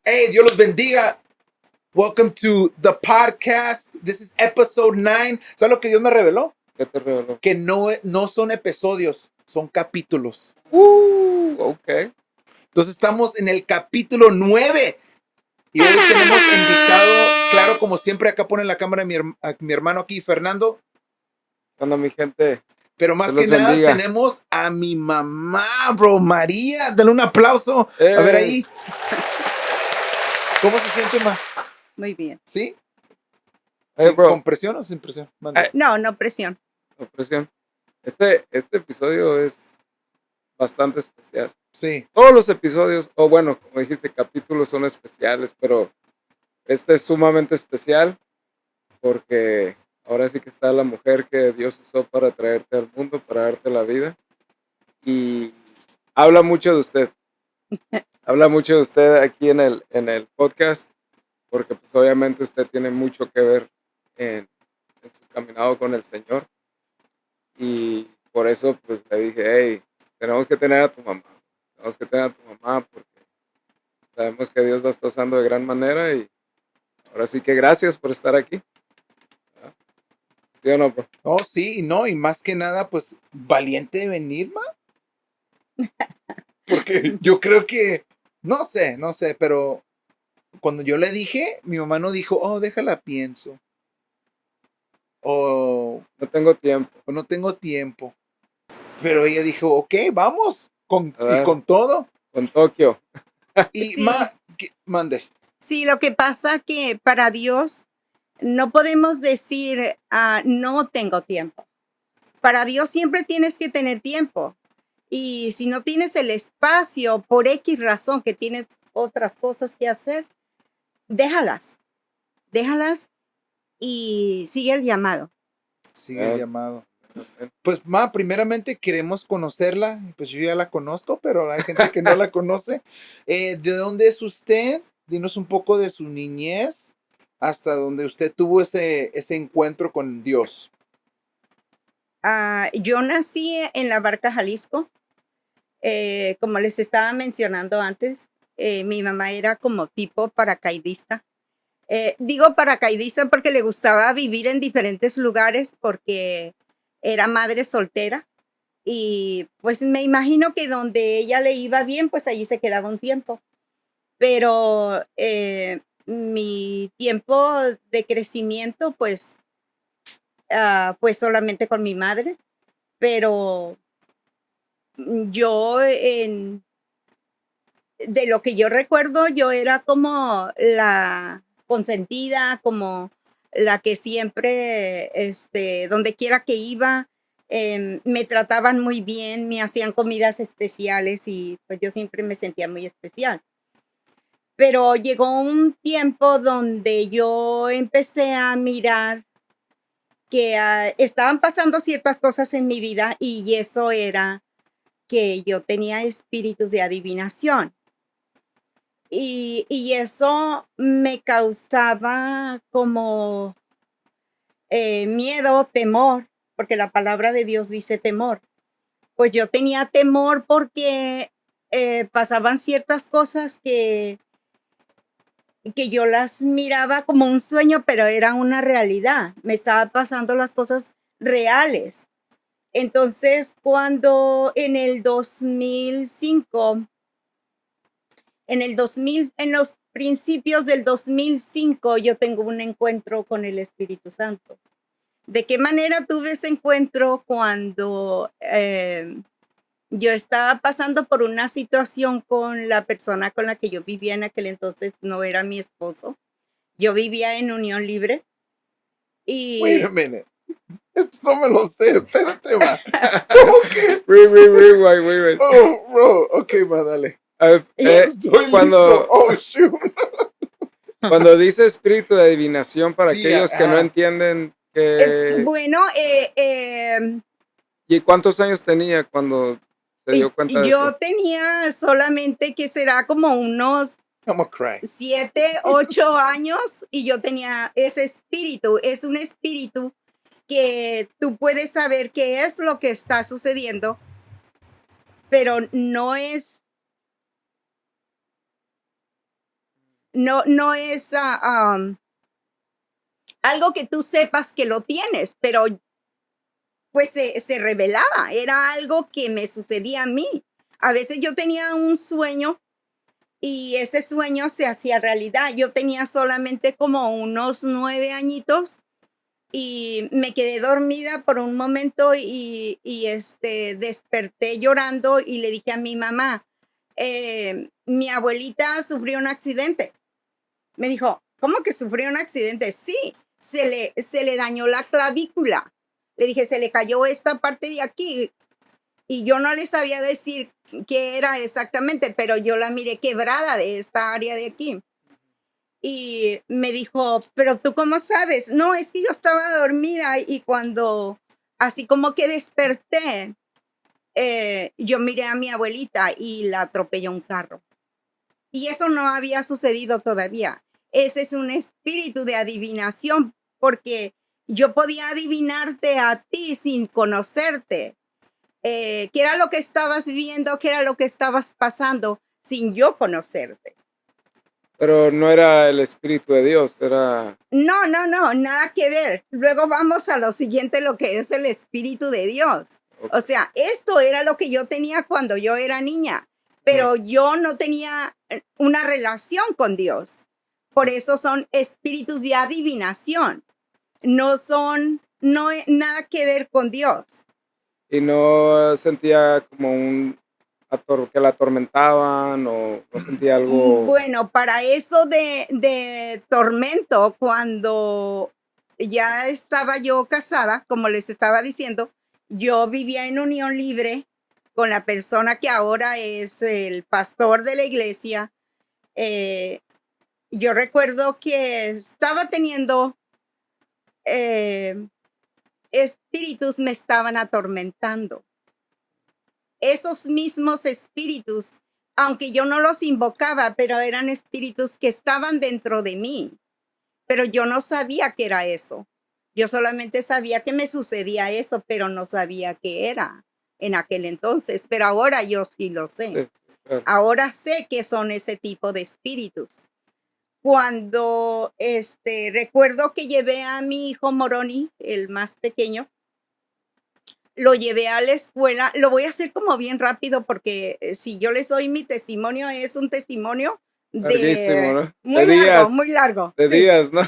Hey, Dios los bendiga. Welcome to the podcast. This is episode 9. ¿Sabes lo que Dios me reveló? ¿Qué te reveló? Que no son episodios, son capítulos. Ok. Entonces estamos en el capítulo 9. Y hoy tenemos invitado, claro, como siempre, acá pone la cámara a mi hermano aquí, Fernando. Cuando mi gente. Pero más Dios que los nada bendiga. tenemos a mi mamá, bro, María. Dale un aplauso. A ver ahí. ¿Cómo se siente, ma? Muy bien. ¿Sí? Hey, ¿Sí? bro. ¿Con presión o sin presión? Mande. No presión. Opresión. Este episodio es bastante especial. Sí. Todos los episodios, o bueno, como dijiste, capítulos son especiales, pero este es sumamente especial porque ahora sí que está la mujer que Dios usó para traerte al mundo, para darte la vida. Y habla mucho de usted. Habla mucho de usted aquí en el podcast, porque pues obviamente usted tiene mucho que ver en su caminado con el Señor. Y por eso pues le dije, hey, tenemos que tener a tu mamá. Tenemos que tener a tu mamá porque sabemos que Dios la está usando de gran manera y ahora sí que gracias por estar aquí. ¿verdad? ¿Sí o no, bro? Oh, sí, no, y más que nada, pues, valiente de venir, ma. Porque yo creo que, no sé, pero cuando yo le dije, mi mamá no dijo, oh, déjala, pienso. O No tengo tiempo. no tengo tiempo. Pero ella dijo, ok, vamos, A y ver. con todo. Con Tokio. Y, Sí. mande. Sí, lo que pasa que para Dios no podemos decir, no tengo tiempo. Para Dios siempre tienes que tener tiempo. Y si no tienes el espacio por X razón, que tienes otras cosas que hacer, déjalas. Déjalas y sigue el llamado. Sigue el llamado. Pues, ma, primeramente queremos conocerla. Pues yo ya la conozco, pero hay gente que no la conoce. ¿De dónde es usted? Dinos un poco de su niñez hasta donde usted tuvo ese encuentro con Dios. Yo nací en La Barca, Jalisco. Como les estaba mencionando antes, mi mamá era como tipo paracaidista. Digo paracaidista porque le gustaba vivir en diferentes lugares porque era madre soltera y pues me imagino que donde ella le iba bien, pues allí se quedaba un tiempo. Pero mi tiempo de crecimiento, pues, fue solamente con mi madre, pero yo de lo que yo recuerdo, yo era como la consentida, como la que siempre, donde quiera que iba, me trataban muy bien, me hacían comidas especiales y pues yo siempre me sentía muy especial. Pero llegó un tiempo donde yo empecé a mirar que estaban pasando ciertas cosas en mi vida y eso era que yo tenía espíritus de adivinación. Y eso me causaba como miedo, temor, porque la palabra de Dios dice temor. Pues yo tenía temor porque pasaban ciertas cosas que yo las miraba como un sueño, pero era una realidad. Me estaban pasando las cosas reales. Entonces, cuando en el 2005 en los principios del 2005, yo tengo un encuentro con el Espíritu Santo. ¿De qué manera tuve ese encuentro? Cuando yo estaba pasando por una situación con la persona con la que yo vivía en aquel entonces, no era mi esposo. Yo vivía en unión libre. Wait Y a minute. Esto no me lo sé. Espérate, ma. ¿Cómo que? Rewind. Oh, bro. Ok, ma, dale. Estoy Cuando, listo. Oh, shoot. cuando dice espíritu de adivinación, para Sí, aquellos que no ajá. entienden que... bueno, ¿Y cuántos años tenía cuando se dio cuenta de yo esto? tenía solamente que será como unos I'm gonna cry. 7, 8 años y yo tenía ese espíritu. Es un espíritu que tú puedes saber qué es lo que está sucediendo, pero no es algo que tú sepas que lo tienes, pero pues se revelaba, era algo que me sucedía a mí. A veces yo tenía un sueño y ese sueño se hacía realidad. Yo tenía solamente como unos 9 añitos y me quedé dormida por un momento y desperté llorando y le dije a mi mamá, mi abuelita sufrió un accidente. Me dijo, ¿cómo que sufrió un accidente? Sí, se le dañó la clavícula. Le dije, se le cayó esta parte de aquí. Y yo no le sabía decir qué era exactamente, pero yo la miré quebrada de esta área de aquí. Y me dijo, pero ¿tú cómo sabes? No, es que yo estaba dormida y cuando así como que desperté, yo miré a mi abuelita y la atropelló un carro. Y eso no había sucedido todavía. Ese es un espíritu de adivinación, porque yo podía adivinarte a ti sin conocerte, qué era lo que estabas viviendo, qué era lo que estabas pasando sin yo conocerte. Pero no era el Espíritu de Dios, era... No, no, no, nada que ver. Luego vamos a lo siguiente, lo que es el Espíritu de Dios. O sea, esto era lo que yo tenía cuando yo era niña, pero yo no tenía una relación con Dios. Por eso son espíritus de adivinación. No nada que ver con Dios. Y no sentía como que la atormentaban o no sentía algo... Bueno, para eso de tormento, cuando ya estaba yo casada, como les estaba diciendo, yo vivía en unión libre con la persona que ahora es el pastor de la iglesia. Eh, yo recuerdo que estaba teniendo espíritus me estaban atormentando. Esos mismos espíritus, aunque yo no los invocaba, pero eran espíritus que estaban dentro de mí, pero yo no sabía qué era eso. Yo solamente sabía que me sucedía eso, pero no sabía qué era en aquel entonces, pero ahora yo sí lo sé. Sí, claro. Ahora sé que son ese tipo de espíritus. Cuando recuerdo que llevé a mi hijo Moroni, el más pequeño, lo llevé a la escuela. Lo voy a hacer como bien rápido porque si yo les doy mi testimonio, es un testimonio Larguísimo, ¿no? muy De largo, días, muy largo. de Sí, días, ¿no?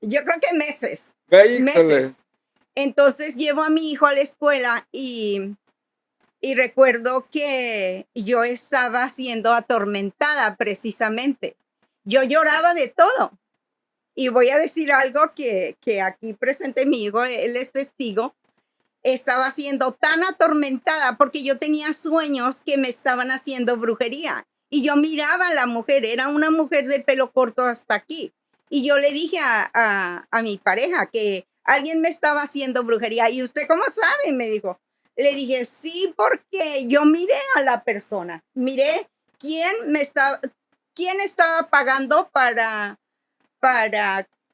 yo creo que meses, Híjole. meses. Entonces llevo a mi hijo a la escuela y recuerdo que yo estaba siendo atormentada precisamente. Yo lloraba de todo. Y voy a decir algo que aquí presente mi hijo, él es testigo. Estaba siendo tan atormentada porque yo tenía sueños que me estaban haciendo brujería. Y yo miraba a la mujer, era una mujer de pelo corto hasta aquí. Y yo le dije a mi pareja que alguien me estaba haciendo brujería. ¿Y usted cómo sabe? Me dijo. Le dije, sí, porque yo miré a la persona, miré quién estaba pagando para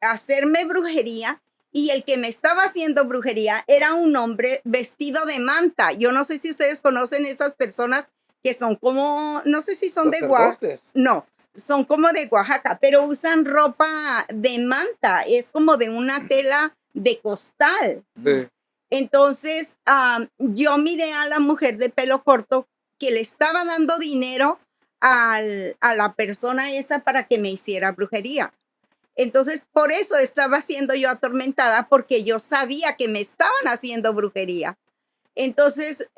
hacerme brujería y el que me estaba haciendo brujería era un hombre vestido de manta. Yo no sé si ustedes conocen esas personas que son como, no sé si son de Oaxaca. Sacerdotes. No, son como de Oaxaca, pero usan ropa de manta, es como de una tela de costal. Sí. Entonces, yo miré a la mujer de pelo corto que le estaba dando dinero a la persona esa para que me hiciera brujería. Entonces, por eso estaba siendo yo atormentada, porque yo sabía que me estaban haciendo brujería. Entonces,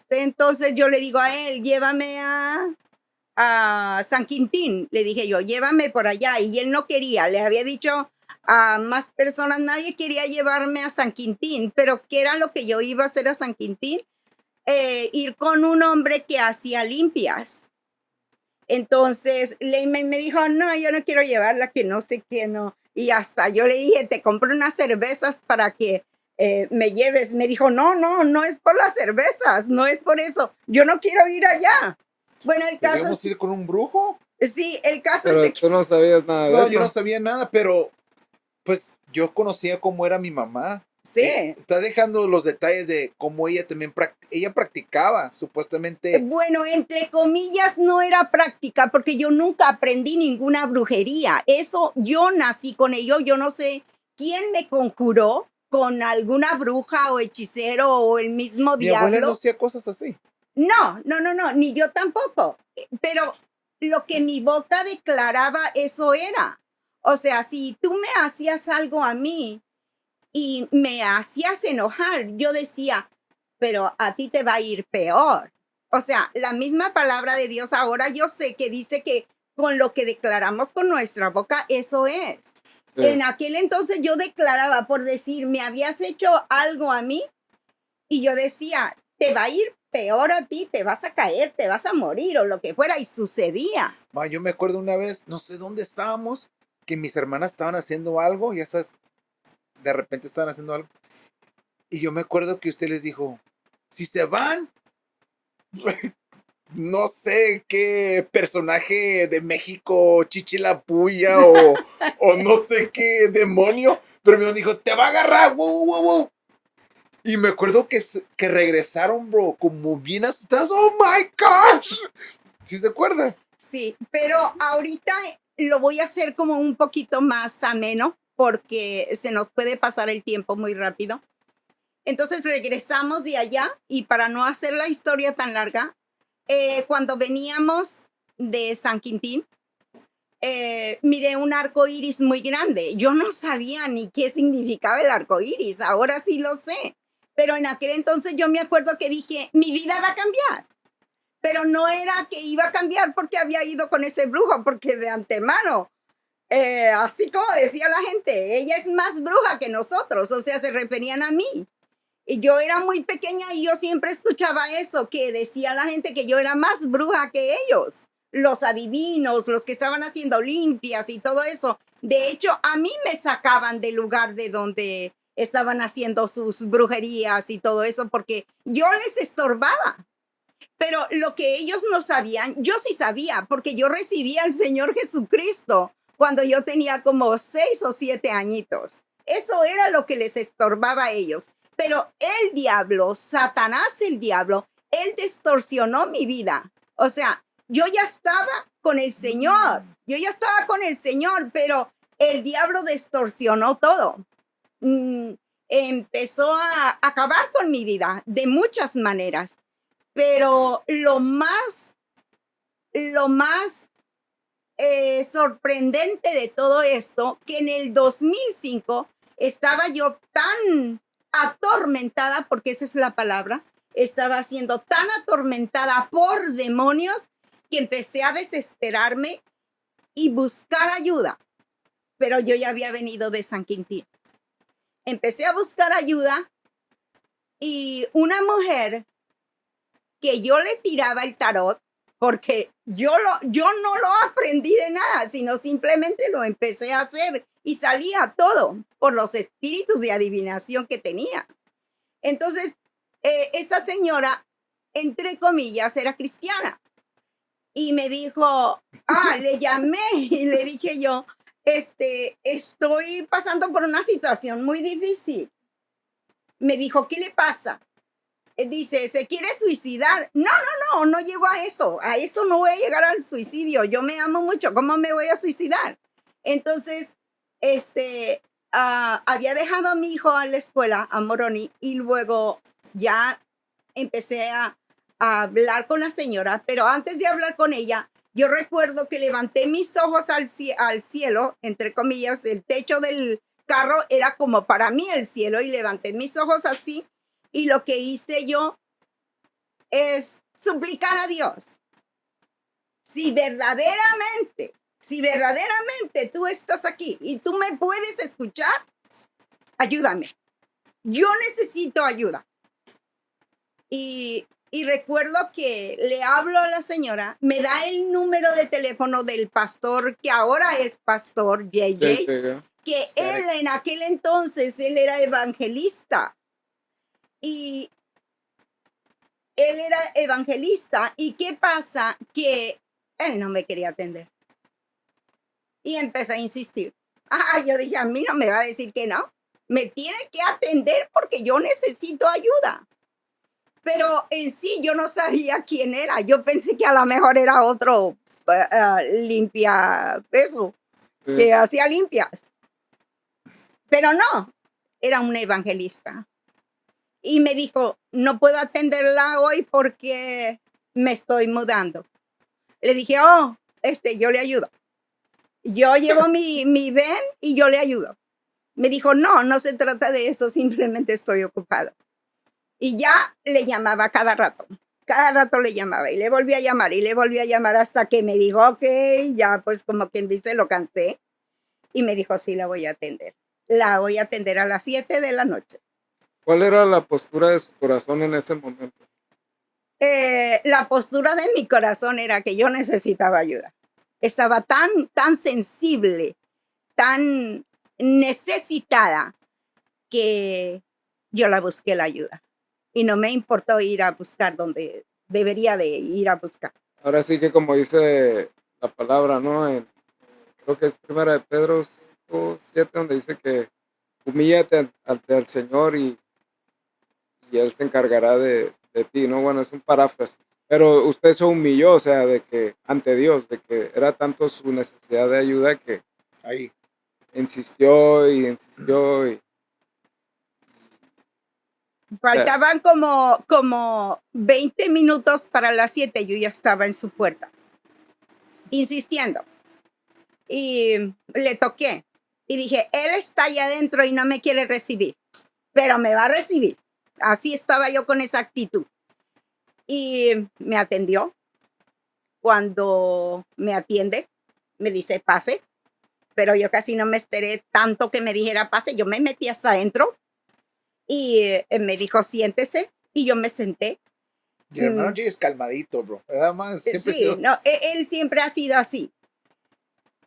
entonces yo le digo a él, llévame a San Quintín. Le dije yo, llévame por allá. Y él no quería, le había dicho a más personas, nadie quería llevarme a San Quintín, pero ¿qué era lo que yo iba a hacer a San Quintín? Ir con un hombre que hacía limpias. Entonces, Leyman me dijo, no, yo no quiero llevarla, que no sé qué, no. Y hasta yo le dije, te compro unas cervezas para que me lleves. Me dijo, no, no, no es por las cervezas, no es por eso. Yo no quiero ir allá. Bueno, el caso ¿Podríamos ir con un brujo? sí, el caso Pero es de que tú no sabías nada de No, eso. yo no sabía nada, pero pues yo conocía cómo era mi mamá. Sí. Está dejando los detalles de cómo ella también ella practicaba, supuestamente. Bueno, entre comillas, no era práctica porque yo nunca aprendí ninguna brujería. Eso, yo nací con ello. Yo no sé quién me conjuró con alguna bruja o hechicero o el mismo Mi abuela no diablo. hacía cosas así. No, no, no, no, ni yo tampoco. Pero lo que mi boca declaraba, eso era. O sea, si tú me hacías algo a mí y me hacías enojar, yo decía, pero a ti te va a ir peor. O sea, la misma palabra de Dios ahora yo sé que dice que con lo que declaramos con nuestra boca, eso es. Sí. En aquel entonces yo declaraba por decir, me habías hecho algo a mí y yo decía, te va a ir peor a ti, te vas a caer, te vas a morir o lo que fuera y sucedía. Ma, yo me acuerdo una vez, no sé dónde estábamos, que mis hermanas estaban haciendo algo, ya sabes, de repente estaban haciendo algo. Y yo me acuerdo que usted les dijo, si se van, no sé qué personaje de México, Chichilapuya o no sé qué demonio, pero me dijo, te va a agarrar, wow, wow, wow. Y me acuerdo que regresaron, bro, como bien asustados. Oh my gosh. ¿Sí se acuerda? Sí, pero ahorita lo voy a hacer como un poquito más ameno porque se nos puede pasar el tiempo muy rápido. Entonces regresamos de allá y para no hacer la historia tan larga, cuando veníamos de San Quintín, miré un arco iris muy grande. Yo no sabía ni qué significaba el arco iris, ahora sí lo sé. Pero en aquel entonces yo me acuerdo que dije, mi vida va a cambiar. Pero no era que iba a cambiar porque había ido con ese brujo, porque de antemano, así como decía la gente, ella es más bruja que nosotros, o sea, se referían a mí. Y yo era muy pequeña y yo siempre escuchaba eso, que decía la gente que yo era más bruja que ellos, los adivinos, los que estaban haciendo limpias y todo eso. De hecho, a mí me sacaban del lugar de donde estaban haciendo sus brujerías y todo eso, porque yo les estorbaba. Pero lo que ellos no sabían, yo sí sabía, porque yo recibí al Señor Jesucristo cuando yo tenía como 6 o 7 añitos. Eso era lo que les estorbaba a ellos. Pero el diablo, Satanás el diablo, él distorsionó mi vida. O sea, yo ya estaba con el Señor, yo ya estaba con el Señor, pero el diablo distorsionó todo. Empezó a acabar con mi vida de muchas maneras. Pero lo más sorprendente de todo esto, que en el 2005 estaba yo tan atormentada, porque esa es la palabra, estaba siendo tan atormentada por demonios que empecé a desesperarme y buscar ayuda. Pero yo ya había venido de San Quintín. Empecé a buscar ayuda y una mujer que yo le tiraba el tarot, porque yo no lo aprendí de nada, sino simplemente lo empecé a hacer y salía todo por los espíritus de adivinación que tenía. Entonces, esa señora, entre comillas, era cristiana y me dijo, le llamé y le dije yo, estoy pasando por una situación muy difícil. Me dijo, ¿qué le pasa? Dice, ¿se quiere suicidar? No, no, no, no llego a eso no voy a llegar al suicidio, yo me amo mucho, ¿cómo me voy a suicidar? Entonces, había dejado a mi hijo a la escuela, a Moroni, y luego ya empecé a hablar con la señora, pero antes de hablar con ella, yo recuerdo que levanté mis ojos al cielo, entre comillas, el techo del carro era como para mí el cielo, y levanté mis ojos así, y lo que hice yo es suplicar a Dios. Si verdaderamente tú estás aquí y tú me puedes escuchar, ayúdame. Yo necesito ayuda. Y recuerdo que le hablo a la señora, me da el número de teléfono del pastor, que ahora es pastor, JJ, que él en aquel entonces, él era evangelista. Y él era evangelista. ¿Y qué pasa? Que él no me quería atender. Y empecé a insistir. Yo dije, a mí no me va a decir que no. me tiene que atender porque yo necesito ayuda. Pero en sí yo no sabía quién era. Yo pensé que a lo mejor era otro limpia eso, Sí. que hacía limpias. Pero no, era un evangelista. Y me dijo, no puedo atenderla hoy porque me estoy mudando. Le dije, oh, yo le ayudo. Yo llevo mi ven y yo le ayudo. Me dijo, no, no se trata de eso, simplemente estoy ocupado. Y ya le llamaba cada rato le llamaba y le volví a llamar y le volví a llamar hasta que me dijo, ok, ya pues como quien dice, lo cansé. Y me dijo, sí, la voy a atender. La voy a atender a las 7 de la noche. ¿Cuál era la postura de su corazón en ese momento? La postura de mi corazón era que yo necesitaba ayuda. Estaba tan sensible, tan necesitada que yo la busqué la ayuda. Y no me importó ir a buscar donde debería de ir a buscar. Ahora sí que como dice la palabra, ¿no? Creo que es primera de Pedro 5:7, donde dice que humíllate ante el Señor y Él se encargará de ti, ¿no? Bueno, es un paráfrasis. Pero usted se humilló, o sea, de que ante Dios, de que era tanto su necesidad de ayuda que Ahí. insistió y insistió y Faltaban como 20 minutos para las 7. Yo ya estaba en su puerta, insistiendo. Y le toqué. Y dije, él está allá adentro y no me quiere recibir, pero me va a recibir. Así estaba yo con esa actitud. Y me atendió. Cuando me atiende, me dice, pase. Pero yo casi no me esperé tanto que me dijera, pase. Yo me metí hasta adentro y me dijo, siéntese. Y yo me senté. Y el hermano Jay es calmadito, bro. Además, siempre ha Sí, sido. no, él siempre ha sido así.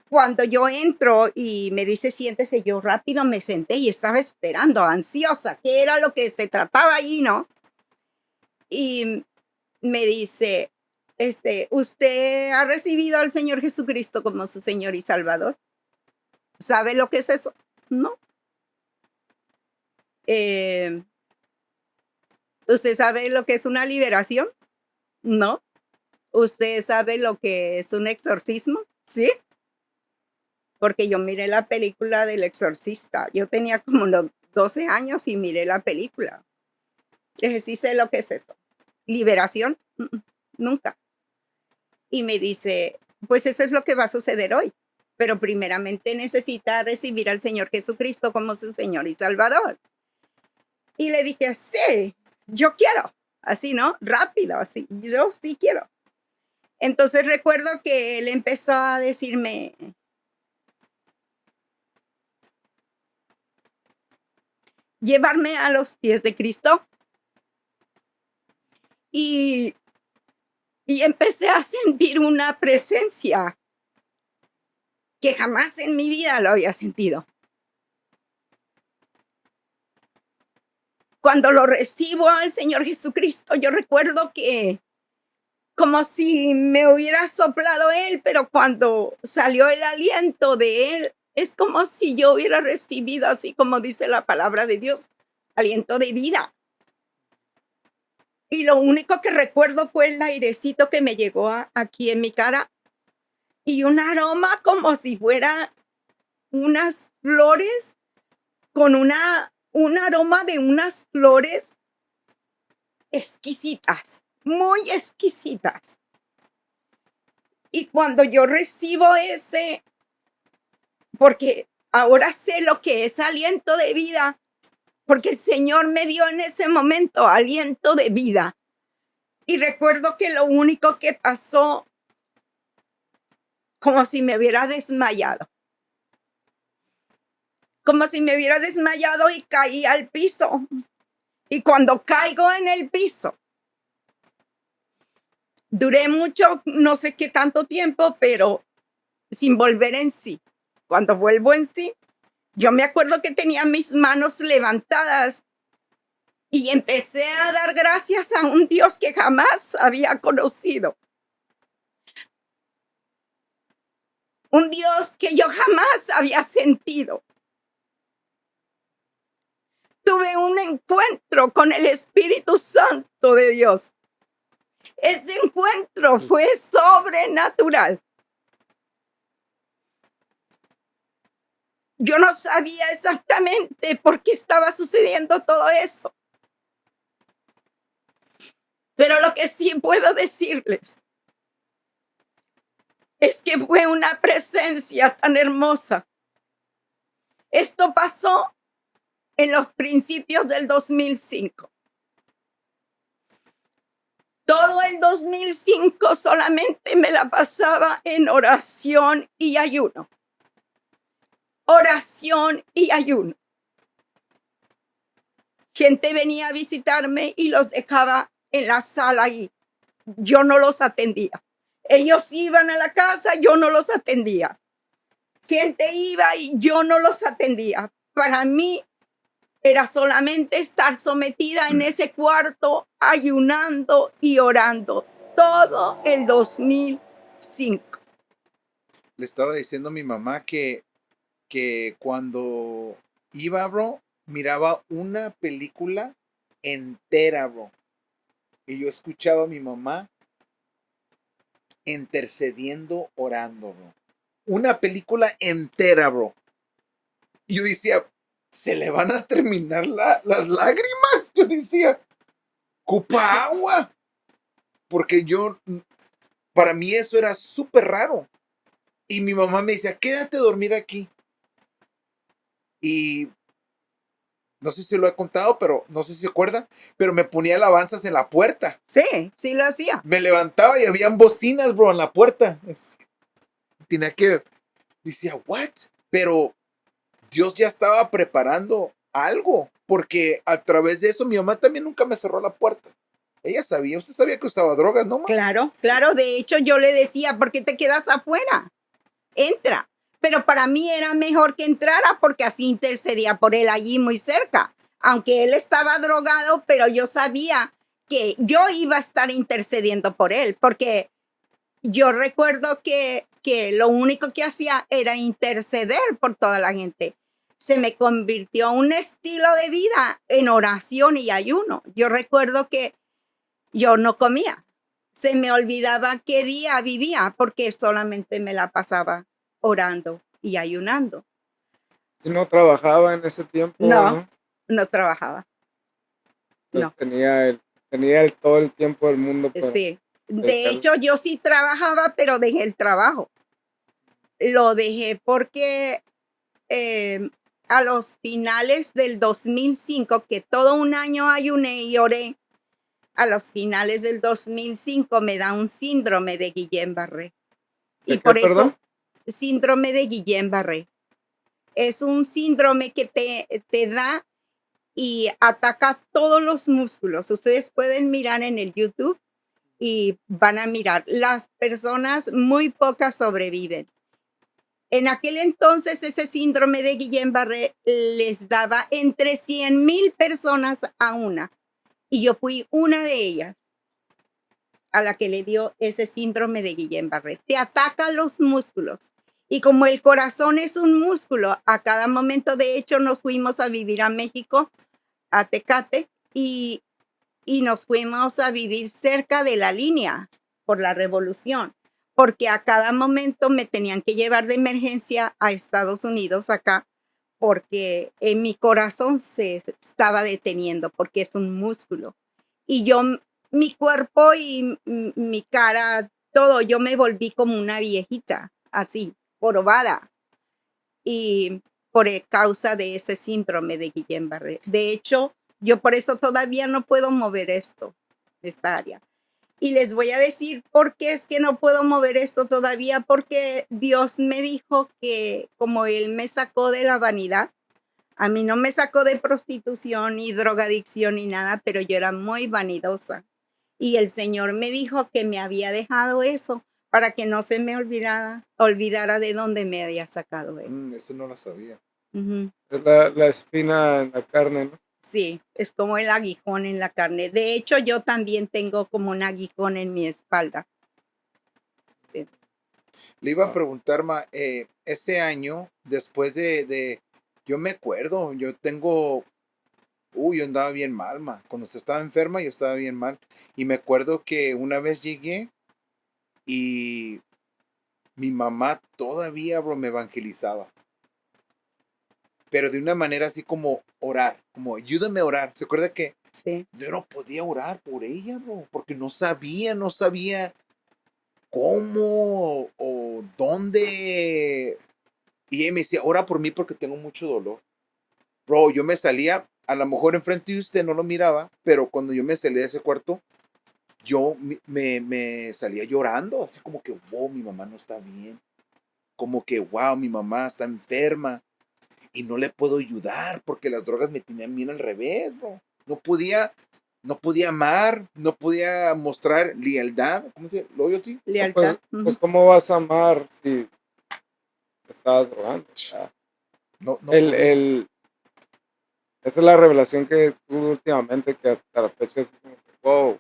Cuando yo entro y me dice siéntese, yo rápido me senté y estaba esperando, ansiosa, qué era lo que se trataba allí, ¿no? Y me dice, ¿usted ha recibido al Señor Jesucristo como su Señor y Salvador? ¿Sabe lo que es eso? No. Eh, ¿Usted sabe lo que es una liberación? No. ¿Usted sabe lo que es un exorcismo? Sí. Porque yo miré la película del exorcista. Yo tenía como unos 12 años y miré la película. Le dije, sí sé lo que es eso. ¿Liberación? Nunca. Y me dice, pues eso es lo que va a suceder hoy. Pero primeramente necesita recibir al Señor Jesucristo como su Señor y Salvador. Y le dije, sí, yo quiero. Así, ¿no? Rápido, así. Yo sí quiero. Entonces recuerdo que él empezó a decirme, llevarme a los pies de Cristo. Y empecé a sentir una presencia que jamás en mi vida lo había sentido. Cuando lo recibo al Señor Jesucristo, yo recuerdo que como si me hubiera soplado Él, pero cuando salió el aliento de Él, es como si yo hubiera recibido, así como dice la palabra de Dios, aliento de vida. Y lo único que recuerdo fue el airecito que me llegó aquí en mi cara y un aroma como si fuera unas flores con un aroma de unas flores exquisitas, muy exquisitas. Y cuando yo recibo porque ahora sé lo que es aliento de vida, porque el Señor me dio en ese momento aliento de vida. Y recuerdo que lo único que pasó, como si me hubiera desmayado. Como si me hubiera desmayado y caí al piso. Y cuando caigo en el piso, duré mucho, no sé qué tanto tiempo, pero sin volver en sí. Cuando vuelvo en sí, yo me acuerdo que tenía mis manos levantadas y empecé a dar gracias a un Dios que jamás había conocido. Un Dios que yo jamás había sentido. tuve un encuentro con el Espíritu Santo de Dios. Ese encuentro fue sobrenatural. Yo no sabía exactamente por qué estaba sucediendo todo eso. Pero lo que sí puedo decirles es que fue una presencia tan hermosa. Esto pasó en los principios del 2005. Todo el 2005 solamente me la pasaba en oración y ayuno. Oración y ayuno. Gente venía a visitarme y los dejaba en la sala y yo no los atendía. Ellos iban a la casa, yo no los atendía. Gente iba y yo no los atendía. Para mí era solamente estar sometida en ese cuarto, ayunando y orando todo el 2005. Le estaba diciendo a mi mamá que cuando iba, bro, miraba una película entera, bro. Y yo escuchaba a mi mamá intercediendo, orando, bro. Una película entera, bro. Y yo decía, ¿se le van a terminar las lágrimas? Yo decía, ¡cupa agua! Porque para mí eso era súper raro. Y mi mamá me decía, quédate a dormir aquí. Y no sé si lo he contado, pero no sé si se acuerda, pero me ponía alabanzas en la puerta. Sí, sí lo hacía. Me levantaba y habían bocinas, bro, en la puerta. Tenía que, decía, ¿what? Pero Dios ya estaba preparando algo, porque a través de eso mi mamá también nunca me cerró la puerta. Ella sabía, usted sabía que usaba drogas, ¿no, ma? Claro, claro. De hecho, yo le decía, ¿por qué te quedas afuera? Entra. Pero para mí era mejor que entrara porque así intercedía por él allí muy cerca. Aunque él estaba drogado, pero yo sabía que yo iba a estar intercediendo por él, porque yo recuerdo que lo único que hacía era interceder por toda la gente. Se me convirtió un estilo de vida en oración y ayuno. Yo recuerdo que yo no comía. Se me olvidaba qué día vivía porque solamente me la pasaba orando y ayunando. Y no trabajaba en ese tiempo, No, ¿no? no trabajaba. Pues No, tenía todo el tiempo del mundo para sí. De dedicarle. hecho, yo sí trabajaba, pero dejé el trabajo. Lo dejé porque a los finales del 2005, que todo un año ayuné y oré, a los finales del 2005 me da un síndrome de Guillain-Barré. ¿De Y qué, por perdón? eso, síndrome de Guillain-Barré. Es un síndrome que te da y ataca todos los músculos. Ustedes pueden mirar en el YouTube y van a mirar. Las personas, muy pocas sobreviven. En aquel entonces, ese síndrome de Guillain-Barré les daba entre 100,000 personas a una. Y yo fui una de ellas a la que le dio ese síndrome de Guillain-Barré. Te ataca los músculos. Y como el corazón es un músculo, a cada momento, de hecho, nos fuimos a vivir a México, a Tecate, y nos fuimos a vivir cerca de la línea por la Revolución, porque a cada momento me tenían que llevar de emergencia a Estados Unidos acá, porque en mi corazón se estaba deteniendo, porque es un músculo. Y yo, mi cuerpo y mi cara, todo, yo me volví como una viejita, así, jorobada, y por causa de ese síndrome de Guillain-Barré. De hecho, yo por eso todavía no puedo mover esta área. Y les voy a decir por qué es que no puedo mover esto todavía, porque Dios me dijo que como Él me sacó de la vanidad, a mí no me sacó de prostitución ni drogadicción ni nada, pero yo era muy vanidosa. Y el Señor me dijo que me había dejado eso para que no se me olvidara de dónde me había sacado Él. Eso no lo sabía. Ujú. Es la espina en la carne, ¿no? Sí, es como el aguijón en la carne. De hecho, yo también tengo como un aguijón en mi espalda. Sí. Le iba a Ah, preguntar, ma, ese año, después yo me acuerdo, yo tengo Uy, yo andaba bien mal, ma. Cuando usted estaba enferma, yo estaba bien mal. Y me acuerdo que una vez llegué y mi mamá todavía, bro, me evangelizaba. Pero de una manera así como orar, como ayúdame a orar. ¿Se acuerda que Sí, yo no podía orar por ella, bro? Porque no sabía cómo o dónde. Y ella me decía, ora por mí porque tengo mucho dolor. Bro, yo me salía, a lo mejor enfrente de usted no lo miraba, pero cuando yo me salía de ese cuarto, yo me salía llorando, así como que, wow, mi mamá no está bien. Como que, wow, mi mamá está enferma y no le puedo ayudar porque las drogas me tenían bien al revés, bro. No podía amar, no podía mostrar lealtad, ¿cómo se dice? Loyalty. No, lealtad. pues ¿cómo vas a amar si te estabas drogando? O sea, No el, podía. el, esa es la revelación que tuve últimamente, que hasta la fecha es como que, wow,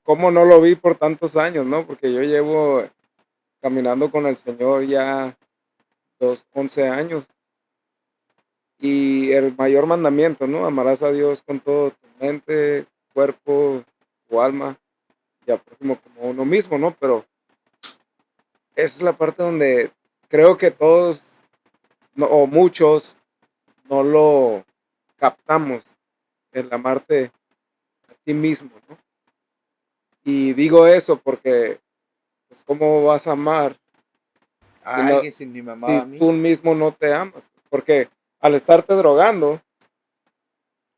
¿cómo no lo vi por tantos años, no? Porque yo llevo caminando con el Señor ya 11 años. Y el mayor mandamiento, ¿no? Amarás a Dios con todo tu mente, cuerpo, tu alma, y al prójimo como uno mismo, ¿no? Pero esa es la parte donde creo que todos, o muchos, no lo captamos, el amarte a ti mismo, ¿no? Y digo eso porque, pues, ¿cómo vas a amar si, A no, alguien sin mi mamá si a mí. tú mismo no te amas? Porque al estarte drogando,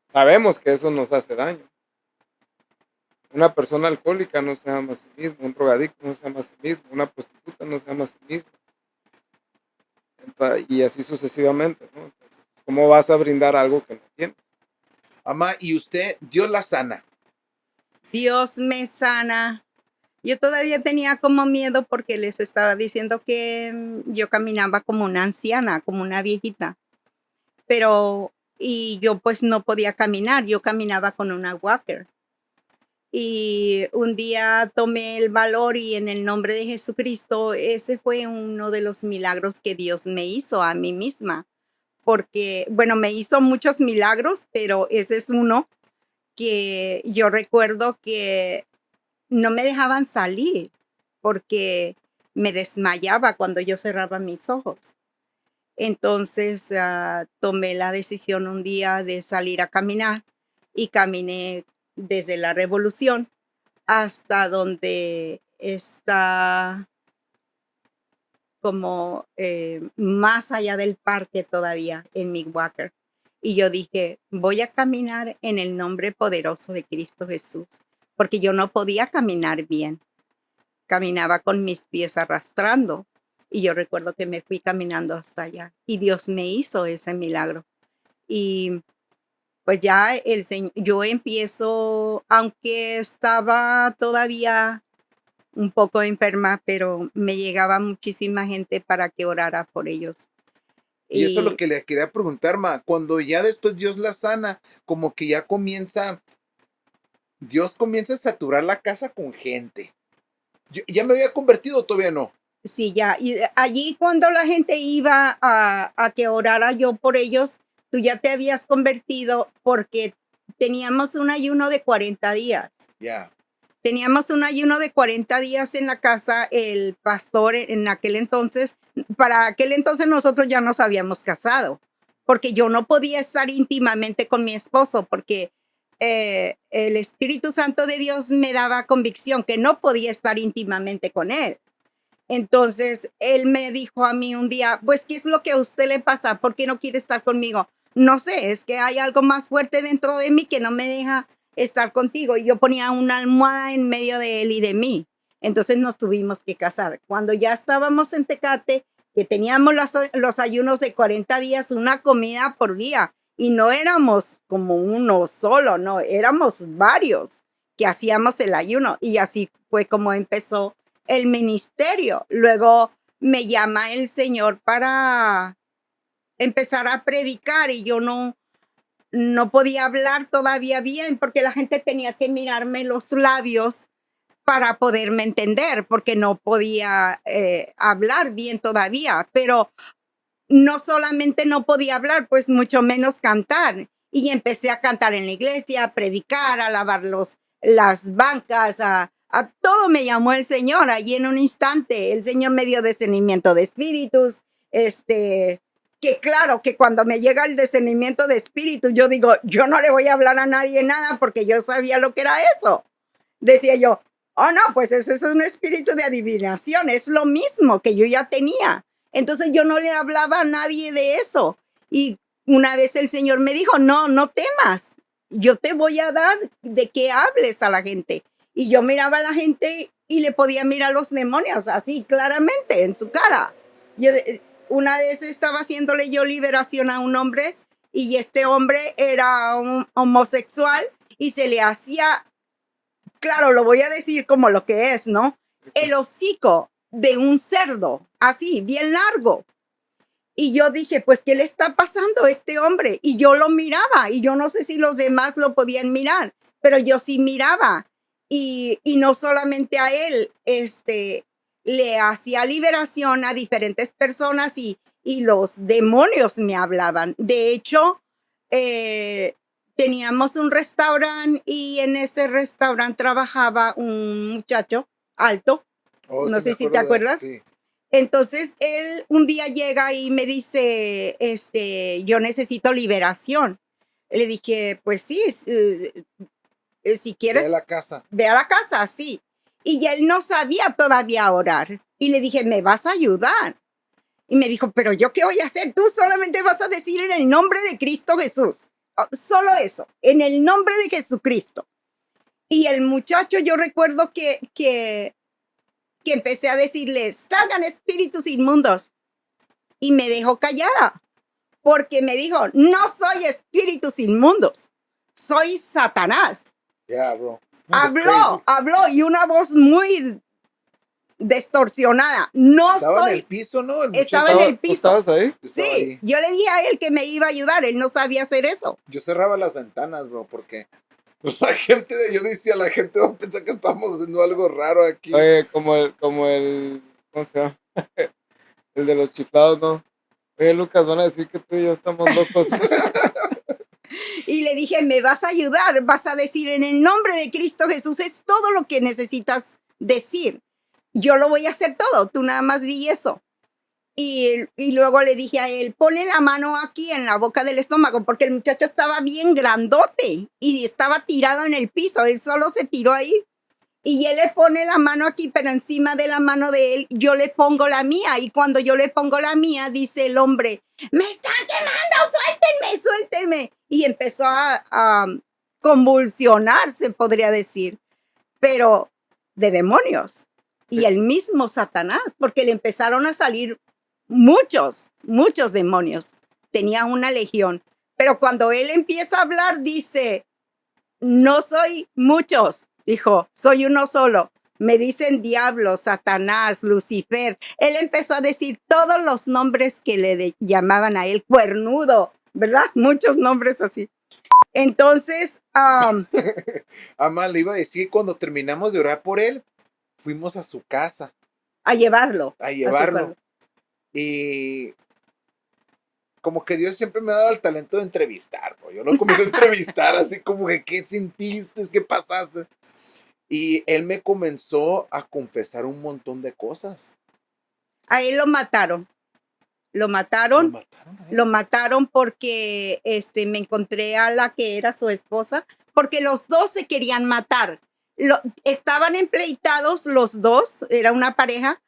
sabemos que eso nos hace daño. Una persona alcohólica no se ama a sí mismo, un drogadicto no se ama a sí mismo, una prostituta no se ama a sí mismo, y así sucesivamente, ¿no? Entonces, ¿cómo vas a brindar algo que no tienes? Mamá, y usted, Dios la sana. Dios me sana. Yo todavía tenía como miedo porque les estaba diciendo que yo caminaba como una anciana, como una viejita, pero y yo pues no podía caminar, yo caminaba con una walker. Y un día tomé el valor y en el nombre de Jesucristo, ese fue uno de los milagros que Dios me hizo a mí misma, porque, bueno, me hizo muchos milagros, pero ese es uno que yo recuerdo que no me dejaban salir porque me desmayaba cuando yo cerraba mis ojos. Entonces, tomé la decisión un día de salir a caminar y caminé desde la Revolución hasta donde está como más allá del parque todavía en Milwaukee. Y yo dije, voy a caminar en el nombre poderoso de Cristo Jesús, porque yo no podía caminar bien. Caminaba con mis pies arrastrando. Y yo recuerdo que me fui caminando hasta allá. Y Dios me hizo ese milagro. Y pues ya yo empiezo, aunque estaba todavía un poco enferma, pero me llegaba muchísima gente para que orara por ellos. Y eso es lo Y que le quería preguntar, ma. Cuando ya después Dios la sana, como que Dios comienza a saturar la casa con gente. ¿Ya me había convertido o todavía no? sí, ya, y allí cuando la gente iba a que orara yo por ellos, tú ya te habías convertido porque teníamos un ayuno de 40 días. Ya. Teníamos un ayuno de 40 días en la casa, el pastor en aquel entonces, para aquel entonces nosotros ya nos habíamos casado, porque yo no podía estar íntimamente con mi esposo, porque el Espíritu Santo de Dios me daba convicción que no podía estar íntimamente con él. Entonces, él me dijo a mí un día, pues, ¿qué es lo que a usted le pasa? ¿Por qué no quiere estar conmigo? No sé, es que hay algo más fuerte dentro de mí que no me deja estar contigo. Y yo ponía una almohada en medio de él y de mí. Entonces nos tuvimos que casar. Cuando ya estábamos en Tecate, que teníamos los ayunos de 40 días, una comida por día, y no éramos como uno solo, no, éramos varios que hacíamos el ayuno. Y así fue como empezó el ministerio. Luego me llama el Señor para empezar a predicar y yo no podía hablar todavía bien porque la gente tenía que mirarme los labios para poderme entender porque no podía hablar bien todavía, pero no solamente no podía hablar, pues mucho menos cantar. Y empecé a cantar en la iglesia, a predicar, a lavar las bancas, a todo me llamó el Señor allí en un instante. El Señor me dio discernimiento de espíritus, que claro, que cuando me llega el discernimiento de espíritu, yo digo, yo no le voy a hablar a nadie nada porque yo sabía lo que era eso. Decía yo, oh no, pues ese es un espíritu de adivinación, es lo mismo que yo ya tenía. Entonces yo no le hablaba a nadie de eso. Y una vez el Señor me dijo, no temas, yo te voy a dar de que hables a la gente. Y yo miraba a la gente y le podía mirar los demonios así claramente en su cara. Yo, una vez estaba haciéndole yo liberación a un hombre y este hombre era un homosexual y se le hacía, claro, lo voy a decir como lo que es, ¿no? El hocico de un cerdo, así, bien largo. Y yo dije, pues, ¿qué le está pasando a este hombre? Y yo lo miraba y yo no sé si los demás lo podían mirar, pero yo sí miraba. Y no solamente a él, le hacía liberación a diferentes personas y los demonios me hablaban. De hecho, teníamos un restaurante y en ese restaurante trabajaba un muchacho alto. Oh, No sí, me sé si te acuerdo de él, acuerdas. sí. Entonces él un día llega y me dice, yo necesito liberación. Le dije, pues sí, si Ve a quieres, la casa. ve a la casa, sí. Y él no sabía todavía orar. Y le dije, ¿me vas a ayudar? Y me dijo, pero ¿yo qué voy a hacer? Tú solamente vas a decir en el nombre de Cristo Jesús. Solo eso, en el nombre de Jesucristo. Y el muchacho, yo recuerdo que empecé a decirle, salgan espíritus inmundos. Y me dejó callada, porque me dijo, no soy espíritus inmundos, soy Satanás. Yeah, bro. That's crazy. Habló y una voz muy distorsionada. No Estaba en soy, el piso, ¿no? El estaba muchacho. en el ¿Tú piso. estabas ahí? Yo estaba Sí, ahí. yo le dije a él que me iba a ayudar, él no sabía hacer eso. Yo cerraba las ventanas, bro, porque la gente, yo decía, la gente va a pensar que estamos haciendo algo raro aquí. Oye, como el, ¿cómo se llama? El de los chiflados, ¿no? Oye, Lucas, van a decir que tú y yo estamos locos. Y le dije, me vas a ayudar, vas a decir en el nombre de Cristo Jesús, es todo lo que necesitas decir. Yo lo voy a hacer todo, tú nada más di eso. Y luego le dije a él, ponle la mano aquí en la boca del estómago, porque el muchacho estaba bien grandote y estaba tirado en el piso, él solo se tiró ahí. Y él le pone la mano aquí, pero encima de la mano de él, yo le pongo la mía. Y cuando yo le pongo la mía, dice el hombre, me están quemando, suéltenme, suéltenme. Y empezó a convulsionarse, podría decir, pero de demonios. Y el mismo Satanás, porque le empezaron a salir muchos demonios. Tenía una legión. Pero cuando él empieza a hablar, dice, no soy muchos, dijo, soy uno solo. Me dicen diablo, Satanás, Lucifer. Él empezó a decir todos los nombres que le llamaban a él, cuernudo, ¿verdad? Muchos nombres así. Entonces, Además, le iba a decir, cuando terminamos de orar por él, fuimos a su casa a llevarlo. a su llevarlo. cuerpo. Y como que Dios siempre me ha dado el talento de entrevistar, bro. Yo lo comencé a entrevistar así como que, ¿qué sentiste? ¿Qué pasaste? Y él me comenzó a confesar un montón de cosas. A él lo mataron. Lo ¿Lo mataron. mataron a él? Lo mataron porque me encontré a la que era su esposa, porque los dos se querían matar. Estaban empleitados los dos, era una pareja,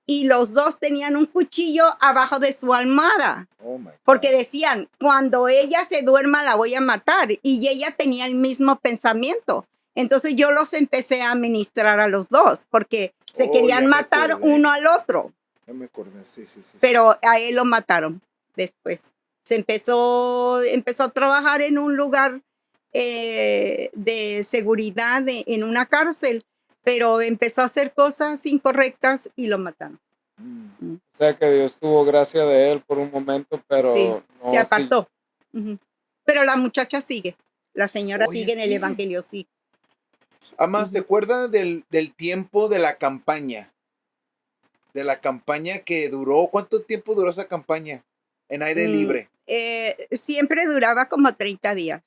y los dos tenían un cuchillo abajo de su almohada, Oh, my God. porque decían, cuando ella se duerma la voy a matar, y ella tenía el mismo pensamiento. Entonces yo los empecé a ministrar a los dos, porque se Oh, querían ya me matar acordé. uno al otro. Ya me acordé, sí, sí, sí. Pero a él lo mataron después. Se empezó a trabajar en un lugar de seguridad en una cárcel, pero empezó a hacer cosas incorrectas y lo mataron. Mm. O sea que Dios tuvo gracia de él por un momento, pero Sí, no se apartó. Ujú. Pero la muchacha sigue, la señora Oye, sigue en el sí. evangelio, sí. Además, ¿se Ujú. acuerda del tiempo de la campaña? De la campaña que duró, ¿cuánto tiempo duró esa campaña? En aire Mm, libre. siempre duraba como 30 días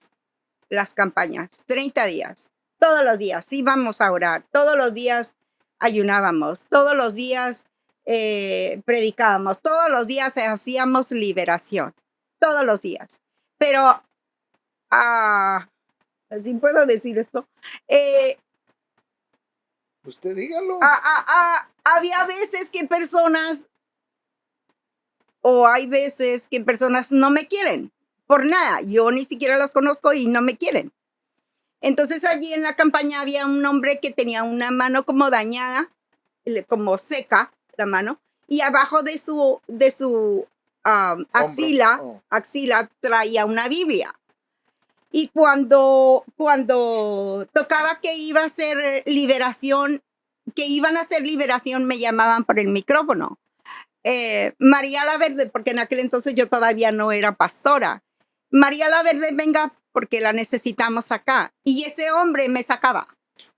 las campañas, 30 días. Todos los días íbamos a orar, todos los días ayunábamos, todos los días predicábamos, todos los días hacíamos liberación, todos los días. Pero, así puedo decir esto, Usted dígalo. había veces que personas, o hay veces que personas no me quieren por nada. Yo ni siquiera las conozco y no me quieren. Entonces allí en la campaña había un hombre que tenía una mano como dañada, como seca la mano, y abajo de su axila, Oh. axila traía una Biblia. Y cuando tocaba que iba a hacer liberación, que iban a hacer liberación, me llamaban por el micrófono. María la Verde, porque en aquel entonces yo todavía no era pastora. María la Verde, venga, porque la necesitamos acá. Y ese hombre me sacaba.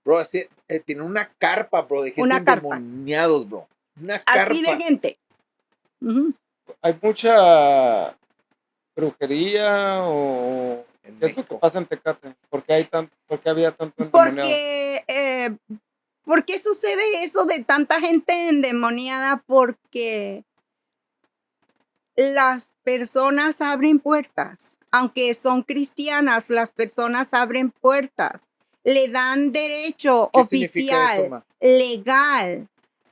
Bro, así, tiene una carpa, bro, de gente Una carpa. endemoniados, bro. Una Así carpa. de gente. Ujú. ¿Hay mucha brujería o En qué es lo que México. pasa en Tecate? ¿Por qué había tanto endemoniado? Porque, ¿por qué sucede eso de tanta gente endemoniada? Porque las personas abren puertas. Aunque son cristianas, las personas abren puertas. Le dan derecho ¿Qué significa eso, oficial, ma? legal,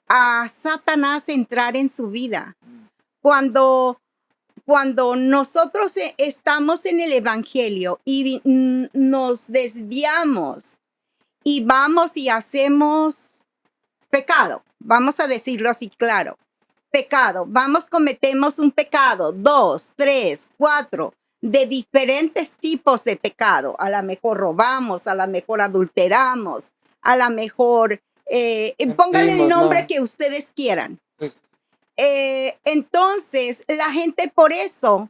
a Satanás entrar en su vida. Mm. Cuando nosotros estamos en el evangelio y nos desviamos y vamos y hacemos pecado, vamos a decirlo así claro, pecado, cometemos un pecado, 2, 3, 4, de diferentes tipos de pecado. A lo mejor robamos, a lo mejor adulteramos, a lo mejor, pónganle el Mentimos, nombre ¿no? que ustedes quieran. Sí, sí. Entonces, la gente por eso,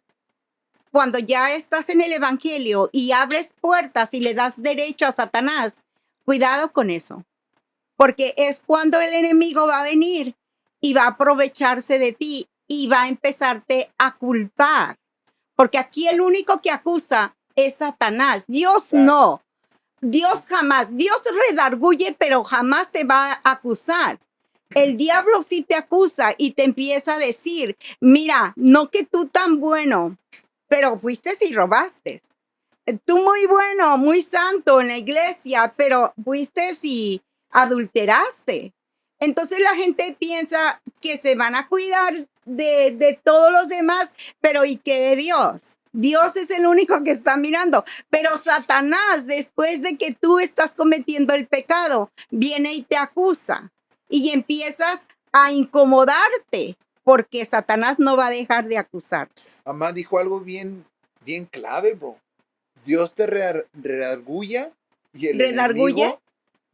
cuando ya estás en el evangelio y abres puertas y le das derecho a Satanás, cuidado con eso, porque es cuando el enemigo va a venir y va a aprovecharse de ti y va a empezarte a culpar, porque aquí el único que acusa es Satanás. Dios no, Dios jamás, Dios redarguye, pero jamás te va a acusar. El diablo sí te acusa y te empieza a decir, mira, no que tú tan bueno, pero fuiste y robaste. Tú muy bueno, muy santo en la iglesia, pero fuiste y adulteraste. Entonces la gente piensa que se van a cuidar de todos los demás, pero ¿y qué de Dios? Dios es el único que está mirando, pero Satanás, después de que tú estás cometiendo el pecado, viene y te acusa y empiezas a incomodarte porque Satanás no va a dejar de acusar. Mamá dijo algo bien, bien clave, bro. Dios te redarguya y ¿Redarguye?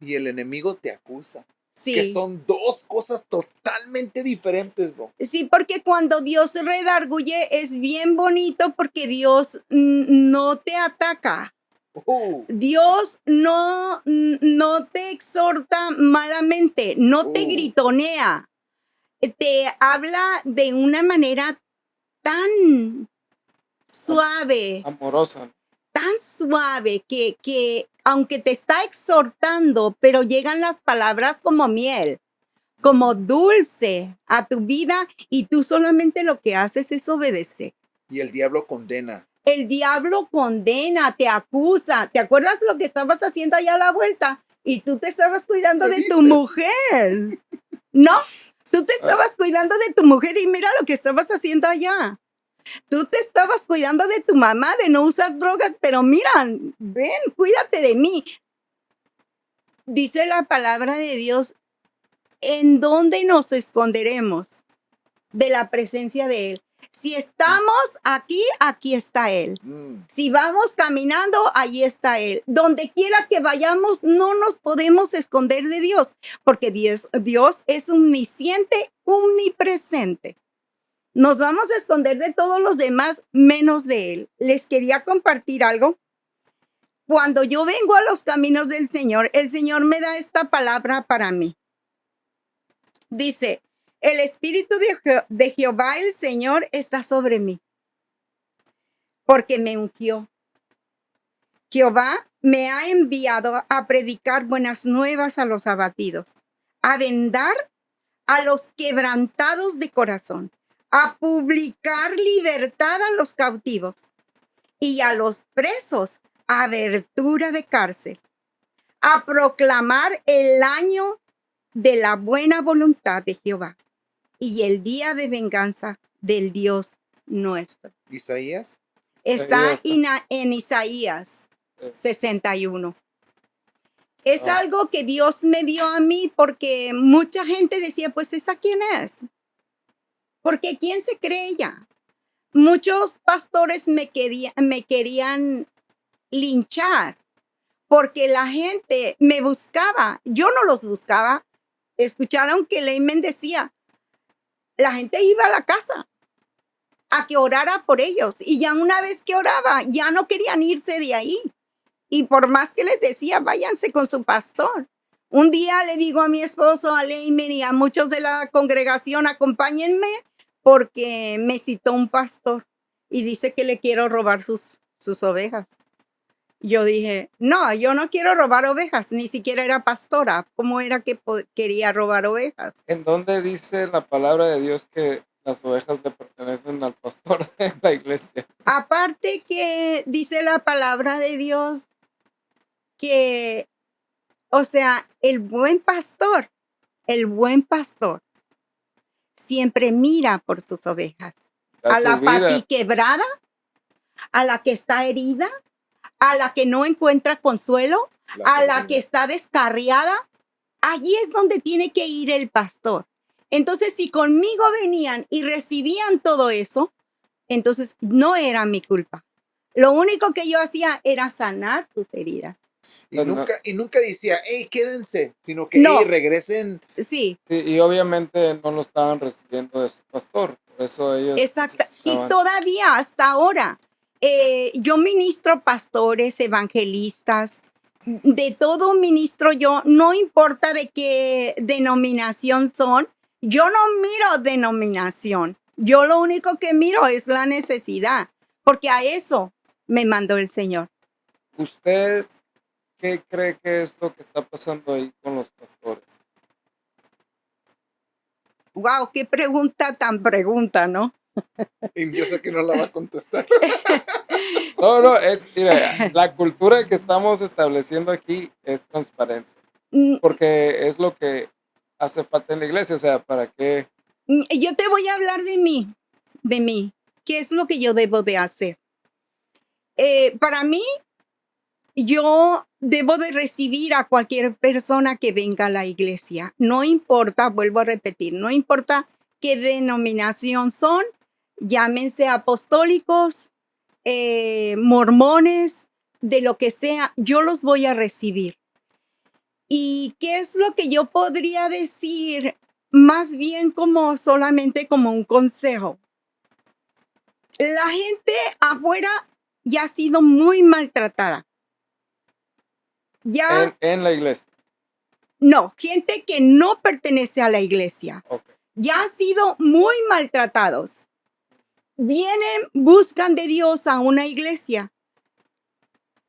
el enemigo te acusa. Sí. Que son dos cosas totalmente diferentes, bro. Sí, porque cuando Dios redarguye es bien bonito porque Dios no te ataca. Dios no te exhorta malamente, no te gritonea. Te habla de una manera tan suave, Amorosa. tan suave que aunque te está exhortando, pero llegan las palabras como miel, como dulce a tu vida y tú solamente lo que haces es obedecer. Y el diablo condena. El diablo condena, te acusa. ¿Te acuerdas lo que estabas haciendo allá a la vuelta? Y tú te estabas cuidando ¿Me de tu vistes? mujer. ¿No? Tú te estabas cuidando de tu mujer y mira lo que estabas haciendo allá. Tú te estabas cuidando de tu mamá, de no usar drogas, pero mira, ven, cuídate de mí. Dice la palabra de Dios, ¿en dónde nos esconderemos de la presencia de Él? Si estamos aquí, aquí está Él. Si vamos caminando, ahí está Él. Donde quiera que vayamos, no nos podemos esconder de Dios, porque Dios es omnisciente, omnipresente. Nos vamos a esconder de todos los demás, menos de Él. Les quería compartir algo. Cuando yo vengo a los caminos del Señor, el Señor me da esta palabra para mí. Dice, el Espíritu de Jehová, el Señor, está sobre mí. porque me ungió. Jehová me ha enviado a predicar buenas nuevas a los abatidos, a vendar a los quebrantados de corazón, a publicar libertad a los cautivos y a los presos abertura de cárcel, a proclamar el año de la buena voluntad de Jehová y el día de venganza del Dios nuestro. Isaías. Está Isaías, en Isaías sí. 61. Es Ah, algo que Dios me dio a mí porque mucha gente decía, pues ¿esa quién es? Porque ¿quién se cree ella? Muchos pastores me querían linchar porque la gente me buscaba. Yo no los buscaba. Escucharon que Leimen decía, la gente iba a la casa a que orara por ellos y ya una vez que oraba, ya no querían irse de ahí. Y por más que les decía, váyanse con su pastor. Un día le digo a mi esposo, a Leimen y a muchos de la congregación, acompáñenme porque me citó un pastor y dice que le quiero robar sus ovejas. Yo dije, no, yo no quiero robar ovejas, ni siquiera era pastora. ¿Cómo era que quería robar ovejas? ¿En dónde dice la palabra de Dios que las ovejas le pertenecen al pastor de la iglesia? Aparte que dice la palabra de Dios que, o sea, el buen pastor siempre mira por sus ovejas. Da A su la vida. patiquebrada, a la que está herida, a la que no encuentra consuelo, a la que está descarriada. Allí es donde tiene que ir el pastor. Entonces, si conmigo venían y recibían todo eso, entonces no era mi culpa. Lo único que yo hacía era sanar sus heridas. Y Pues no. nunca decía, hey, quédense, sino que, No. hey, regresen. Sí, Sí, y obviamente no lo estaban recibiendo de su pastor, por eso ellos exacto. Y necesitaban. todavía hasta ahora, yo ministro pastores, evangelistas, de todo ministro yo, no importa de qué denominación son, yo no miro denominación. Yo lo único que miro es la necesidad, porque a eso me mandó el Señor. ¿Usted qué cree que es lo que está pasando ahí con los pastores? Wow, qué pregunta tan pregunta, ¿no? Y yo sé que no la va a contestar. No, mira, la cultura que estamos estableciendo aquí es transparencia, Mm, porque es lo que hace falta en la iglesia, o sea, ¿para qué? Yo te voy a hablar de mí. ¿Qué es lo que yo debo de hacer? Para mí, yo debo de recibir a cualquier persona que venga a la iglesia. No importa, vuelvo a repetir, no importa qué denominación son, llámense apostólicos, mormones, de lo que sea, yo los voy a recibir. ¿Y qué es lo que yo podría decir? Más bien como solamente como un consejo. La gente afuera ya ha sido muy maltratada. Ya, En la iglesia. no, gente que no pertenece a la iglesia, Ok. ya han sido muy maltratados. Vienen, buscan de Dios a una iglesia.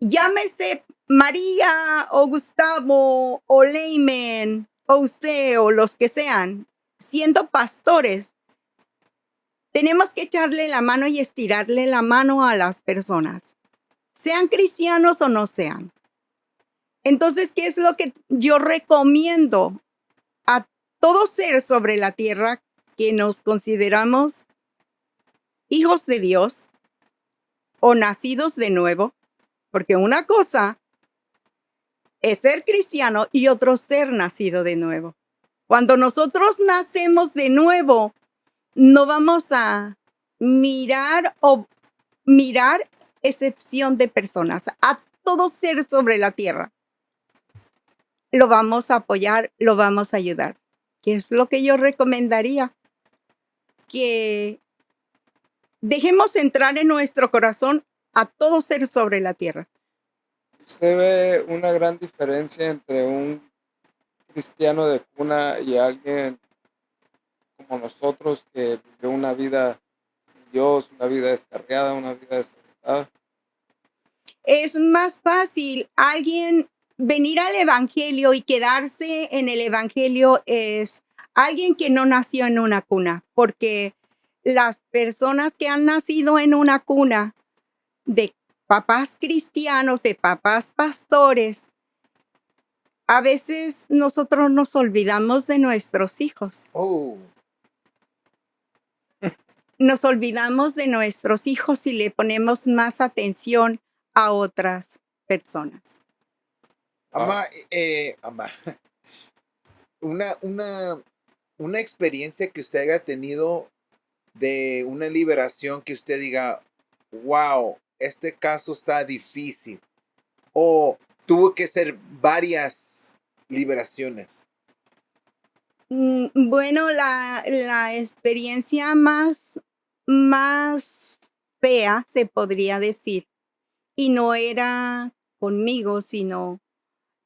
Llámese María o Gustavo o Leimen o usted o los que sean, siendo pastores, tenemos que echarle la mano y estirarle la mano a las personas, sean cristianos o no sean. Entonces, ¿qué es lo que yo recomiendo a todo ser sobre la tierra que nos consideramos hijos de Dios o nacidos de nuevo? Porque una cosa es ser cristiano y otro ser nacido de nuevo. Cuando nosotros nacemos de nuevo, no vamos a mirar excepción de personas, a todo ser sobre la tierra. Lo vamos a apoyar, lo vamos a ayudar. ¿Qué es lo que yo recomendaría? Que dejemos entrar en nuestro corazón a todo ser sobre la tierra. ¿Usted ve una gran diferencia entre un cristiano de cuna y alguien como nosotros que vivió una vida sin Dios, una vida descarriada, una vida desorientada? Ah, Es más fácil alguien venir al evangelio y quedarse en el evangelio es alguien que no nació en una cuna, porque las personas que han nacido en una cuna de papás cristianos, de papás pastores, a veces nosotros nos olvidamos de nuestros hijos. Oh, Nos olvidamos de nuestros hijos y le ponemos más atención a otras personas. ama, ama, una, una, una experiencia que usted haya tenido de una liberación que usted diga, wow, este caso está difícil. O tuvo que ser varias liberaciones. Bueno, la experiencia más fea, se podría decir, y no era conmigo, sino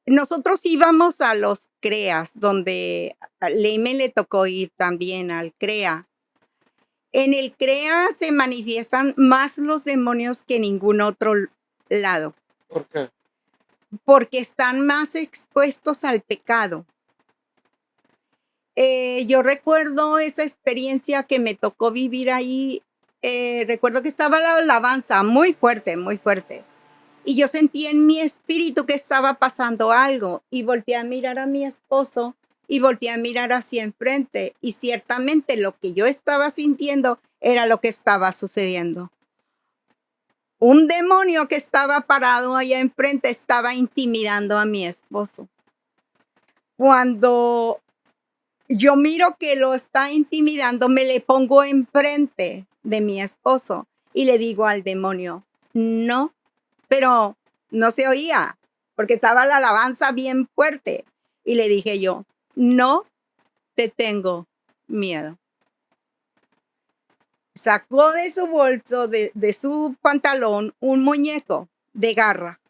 nosotros íbamos a los CREAs, donde a Leime le tocó ir también al CREA. En el CREA se manifiestan más los demonios que en ningún otro lado, ¿por qué? porque están más expuestos al pecado. Yo recuerdo esa experiencia que me tocó vivir ahí. Recuerdo que estaba la alabanza muy fuerte, muy fuerte. Y yo sentí en mi espíritu que estaba pasando algo. Y volteé a mirar a mi esposo y volteé a mirar hacia enfrente. Y ciertamente lo que yo estaba sintiendo era lo que estaba sucediendo. Un demonio que estaba parado allá enfrente estaba intimidando a mi esposo. Cuando yo miro que lo está intimidando, me le pongo enfrente de mi esposo y le digo al demonio, no, pero no se oía porque estaba la alabanza bien fuerte. Y le dije yo, no te tengo miedo. Sacó de su bolso, de su pantalón, un muñeco de garra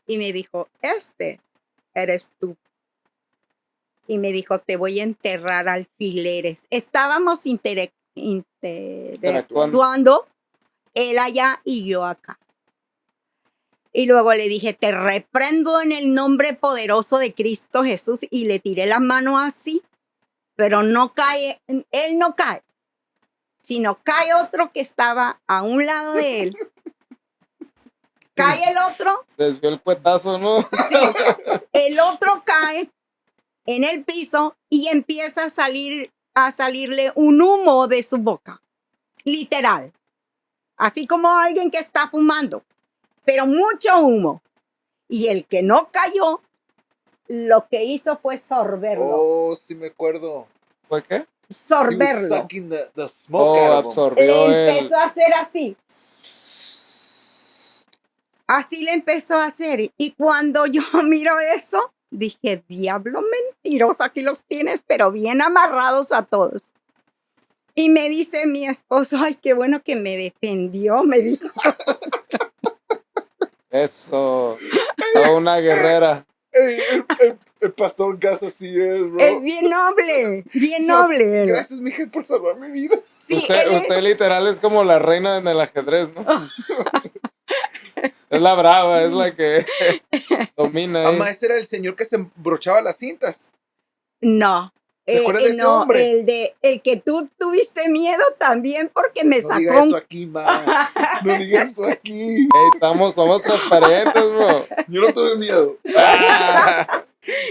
y me dijo, este eres tú. Y me dijo, te voy a enterrar alfileres. Estábamos interactuando, él allá y yo acá. Y luego le dije, te reprendo en el nombre poderoso de Cristo Jesús. Y le tiré la mano así, pero no cae, él no cae, sino cae otro que estaba a un lado de él. Cae el otro. Desvió el cuetazo, ¿no? Sí, el otro cae en el piso y empieza a salirle un humo de su boca, literal, así como alguien que está fumando, pero mucho humo. Y el que no cayó, lo que hizo fue sorberlo. Oh, sí me acuerdo. ¿Fue qué? He was Sorberlo. sucking the smoke out of him. Absorbió Empezó a hacer así. Así le empezó a hacer. Y cuando yo miro eso, dije, diablo mentiroso, aquí los tienes, pero bien amarrados a todos. Y me dice mi esposo, ay, qué bueno que me defendió, me dijo. Eso. Toda una guerrera. Ey, el pastor Gas así es, bro. Es bien noble él. Gracias, mija, por salvar mi vida. Sí, Usted literal es como la reina en el ajedrez, ¿no? Es la brava, es la que domina. Mamá, ese era el señor que se embrochaba las cintas. No. ¿Se acuerda de ese no, hombre? el que tú tuviste miedo también porque me No sacó diga eso aquí, ma. No diga eso aquí. Somos transparentes, bro. Yo no tuve miedo.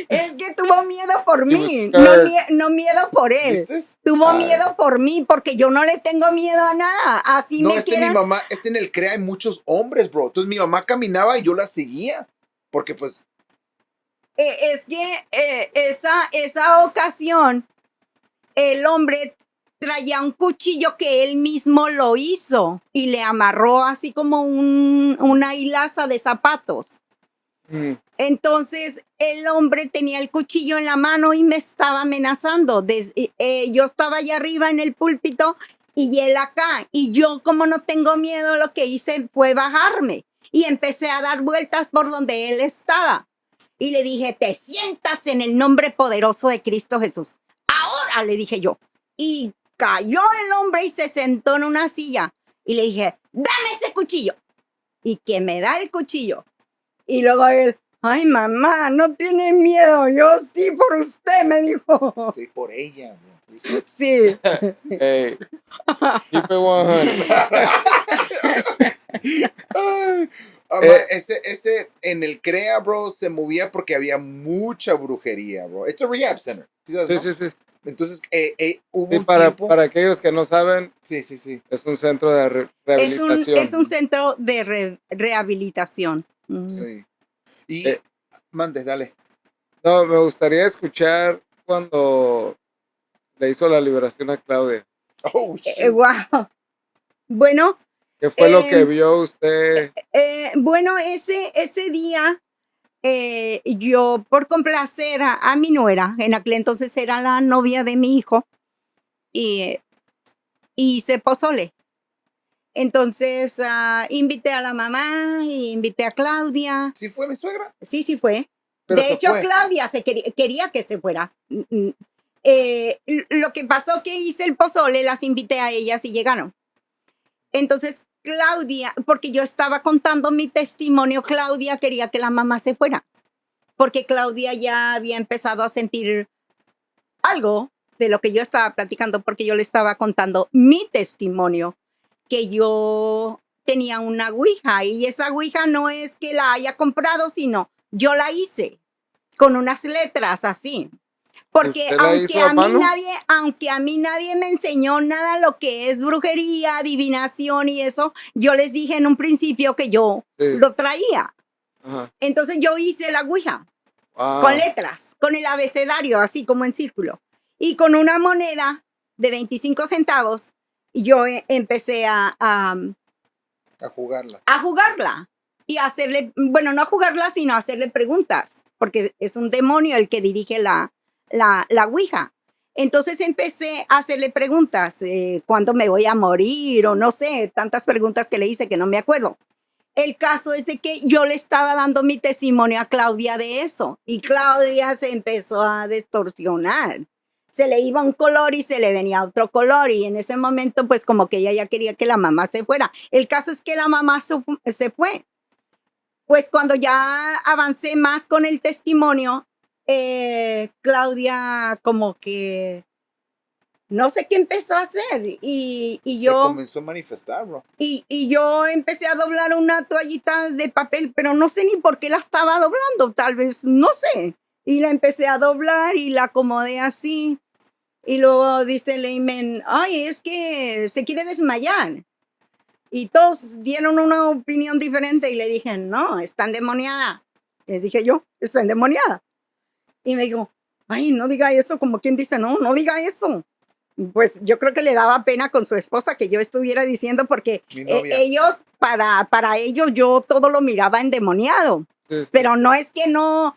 Es que tuvo miedo por was mí, scared. no miedo por él. ¿Viste? Tuvo miedo por mí porque yo no le tengo miedo a nada. Así No, me mi quieran. mamá, en el CREA hay muchos hombres, bro. Entonces mi mamá caminaba y yo la seguía. Porque pues, Es que esa ocasión, el hombre traía un cuchillo que él mismo lo hizo y le amarró así como una hilaza de zapatos. Mm. Entonces el hombre tenía el cuchillo en la mano y me estaba amenazando. Yo estaba allá arriba en el púlpito y él acá. Y yo, como no tengo miedo, lo que hice fue bajarme y empecé a dar vueltas por donde él estaba. Y le dije, te sientas en el nombre poderoso de Cristo Jesús. Ahora, le dije yo. Y cayó el hombre y se sentó en una silla. Y le dije, dame ese cuchillo. y que me da el cuchillo. Y luego él, ay, mamá, no tiene miedo, yo sí por usted, me dijo. Sí, por ella. ¿No? Sí. Hey, keep it 100. Ay, ese en el CREA, bro, se movía porque había mucha brujería, bro. It's a rehab center. ¿Sí sabes, Sí, no? sí, sí. Entonces, hubo Sí, un tiempo. para aquellos que no saben, Sí, sí, sí. es un centro de rehabilitación. Es un centro de rehabilitación. Sí. Y, Eh, mandes, dale. No, me gustaría escuchar cuando le hizo la liberación a Claudia. Oh, shoot. Wow. Bueno, ¿Qué fue lo que em, vio usted? bueno, ese día yo por complacer a mi nuera, en aquel entonces era la novia de mi hijo, y hice pozole. Entonces invité a la mamá, y invité a Claudia. ¿Sí fue mi suegra? Sí, sí fue. Pero De se hecho, fue. Claudia quería que se fuera. Lo que pasó que hice el pozole, las invité a ellas y llegaron. Entonces, Claudia, porque yo estaba contando mi testimonio, Claudia quería que la mamá se fuera, porque Claudia ya había empezado a sentir algo de lo que yo estaba platicando, porque yo le estaba contando mi testimonio, que yo tenía una ouija, y esa ouija no es que la haya comprado, sino yo la hice con unas letras así. Porque ¿Usted la hizo a mano? aunque a mí nadie me enseñó nada lo que es brujería, adivinación y eso, yo les dije en un principio que yo Sí. lo traía. Ajá. Entonces yo hice la ouija Wow. con letras, con el abecedario, así como en círculo. Y con una moneda de 25 centavos, yo empecé A jugarla. a jugarla y a hacerle, bueno, no a jugarla, sino a hacerle preguntas, porque es un demonio el que dirige la ouija. Entonces empecé a hacerle preguntas, ¿cuándo me voy a morir? O no sé, tantas preguntas que le hice que no me acuerdo. El caso es de que yo le estaba dando mi testimonio a Claudia de eso, y Claudia se empezó a distorsionar. Se le iba un color y se le venía otro color, y en ese momento pues como que ella ya quería que la mamá se fuera. El caso es que la mamá se fue. Pues cuando ya avancé más con el testimonio, Claudia como que no sé qué empezó a hacer, y Se yo comenzó a manifestar, bro. y yo empecé a doblar una toallita de papel, pero no sé ni por qué la estaba doblando, tal vez, no sé. Y la empecé a doblar y la acomodé así. Y luego dice Leimen, ay, es que se quiere desmayar. Y todos dieron una opinión diferente y le dije, no, está endemoniada. Les dije yo, está endemoniada. Y me dijo, ay, no diga eso, como quien dice, no, no diga eso. Pues yo creo que le daba pena con su esposa que yo estuviera diciendo, porque Mi novia. ellos, para ellos, yo todo lo miraba endemoniado. Sí, sí. Pero no es que no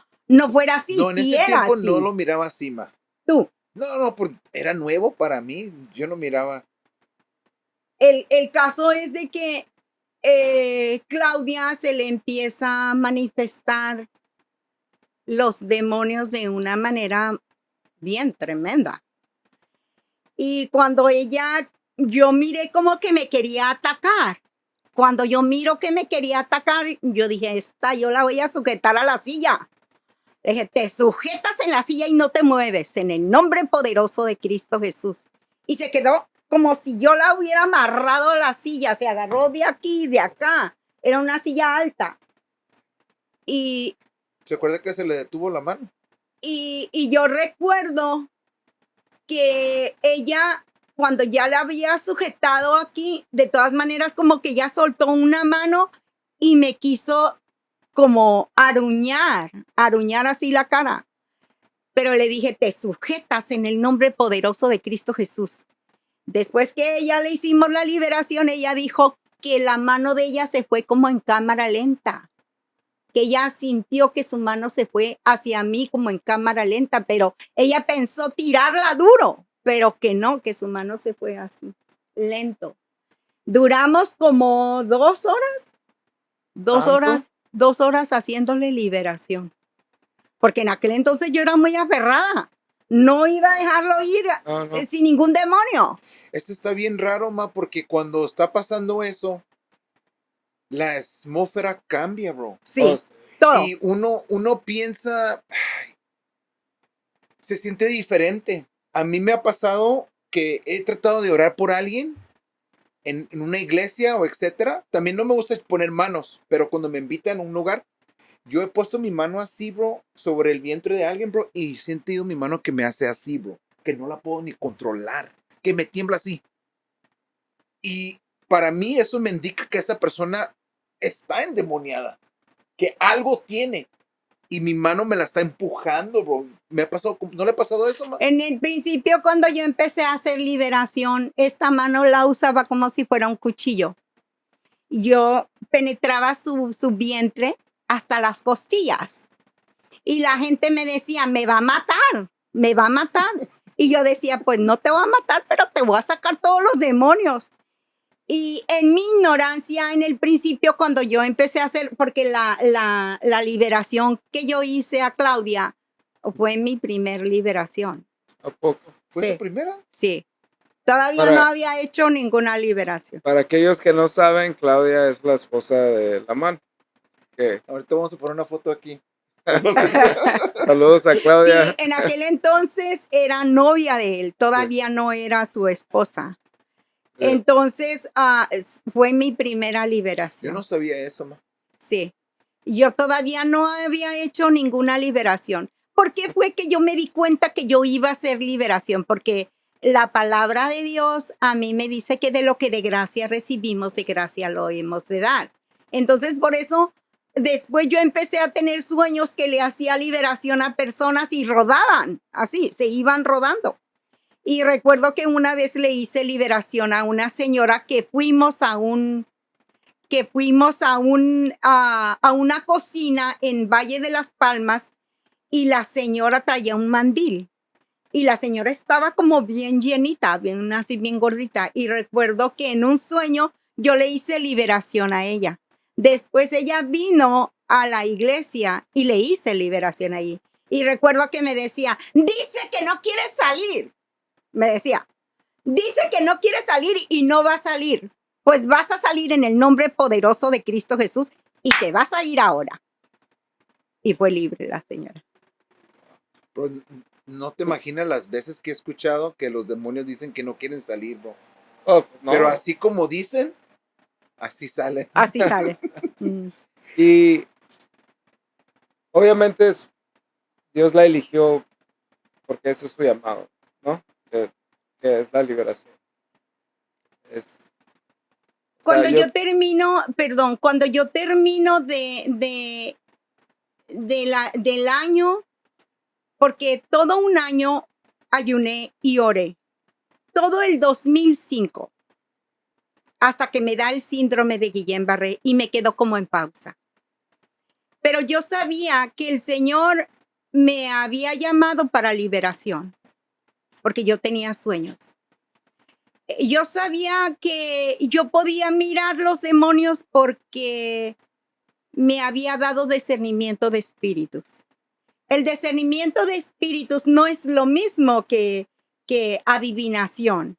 fuera así, No, en sí ese era tiempo así. no lo miraba así, ma. Tú, No, era nuevo para mí. Yo no miraba. el caso es de que Claudia se le empieza a manifestar los demonios de una manera bien tremenda. Y cuando yo miré como que me quería atacar. Cuando yo miro que me quería atacar, yo dije, yo la voy a sujetar a la silla. Le dije, te sujetas en la silla y no te mueves, en el nombre poderoso de Cristo Jesús. Y se quedó como si yo la hubiera amarrado a la silla, se agarró de aquí y de acá. Era una silla alta. Y, ¿Se acuerda que se le detuvo la mano? y yo recuerdo que ella, cuando ya la había sujetado aquí, de todas maneras como que ya soltó una mano y me quiso como aruñar así la cara. Pero le dije, te sujetas en el nombre poderoso de Cristo Jesús. Después que ella le hicimos la liberación, ella dijo que la mano de ella se fue como en cámara lenta, que ella sintió que su mano se fue hacia mí como en cámara lenta, pero ella pensó tirarla duro, pero que no, que su mano se fue así, lento. Duramos como 2 horas, ¿Tanto? 2 horas haciéndole liberación, porque en aquel entonces yo era muy aferrada. No iba a dejarlo ir No, no. sin ningún demonio. Esto está bien raro, ma, porque cuando está pasando eso, la atmósfera cambia, bro. Sí, Oh, sí. todo. Y uno piensa, se siente diferente. A mí me ha pasado que he tratado de orar por alguien en una iglesia o etcétera. También no me gusta poner manos, pero cuando me invitan a un lugar, yo he puesto mi mano así, bro, sobre el vientre de alguien, bro, y he sentido mi mano que me hace así, bro, que no la puedo ni controlar, que me tiembla así. Y para mí eso me indica que esa persona está endemoniada, que algo tiene. Y mi mano me la está empujando, bro. Me ha pasado, ¿no le ha pasado eso, ma? En el principio, cuando yo empecé a hacer liberación, esta mano la usaba como si fuera un cuchillo. Yo penetraba su vientre hasta las costillas. Y la gente me decía, me va a matar, me va a matar. Y yo decía, pues no te voy a matar, pero te voy a sacar todos los demonios. Y en mi ignorancia, en el principio, cuando yo empecé a hacer, porque la liberación que yo hice a Claudia fue mi primer liberación. ¿A poco? ¿Fue su Sí, primera? sí. Todavía no había hecho ninguna liberación. Para aquellos que no saben, Claudia es la esposa de Lamán. Que Ahorita vamos a poner una foto aquí. saludos a Sí, Claudia. en aquel entonces era novia de él, todavía no era su esposa. Sí. Entonces fue mi primera Yo liberación. no sabía eso, ma. Sí, yo todavía no había hecho ninguna liberación. ¿Por qué fue que yo me di cuenta que yo iba a hacer liberación? Porque la palabra de Dios a mí me dice que de lo que de gracia recibimos, de gracia lo hemos de dar. Entonces, por eso, después yo empecé a tener sueños que le hacía liberación a personas y rodaban, así, se iban rodando. Y recuerdo que una vez le hice liberación a una señora que fuimos a una cocina en Valle de las Palmas y la señora traía un mandil y la señora estaba como bien llenita, bien así, bien gordita. Y recuerdo que en un sueño yo le hice liberación a ella. Después ella vino a la iglesia y le hice liberación ahí. Y recuerdo que me decía, dice que no quiere salir. Me decía, dice que no quiere salir y no va a salir. Pues vas a salir en el nombre poderoso de Cristo Jesús y te vas a ir ahora. Y fue libre la señora. Bro, no te imaginas las veces que he escuchado que los demonios dicen que no quieren salir, bro. Oh, pues no. Pero así como dicen, así sale. Así sale. Mm. Y obviamente Dios la eligió porque ese es su llamado, ¿no? Que es la liberación. Cuando yo termino del año, porque todo un año ayuné y oré, todo el 2005, hasta que me da el síndrome de Guillain-Barré y me quedo como en pausa. Pero yo sabía que el Señor me había llamado para liberación, porque yo tenía sueños. Yo sabía que yo podía mirar los demonios porque me había dado discernimiento de espíritus. El discernimiento de espíritus no es lo mismo que adivinación.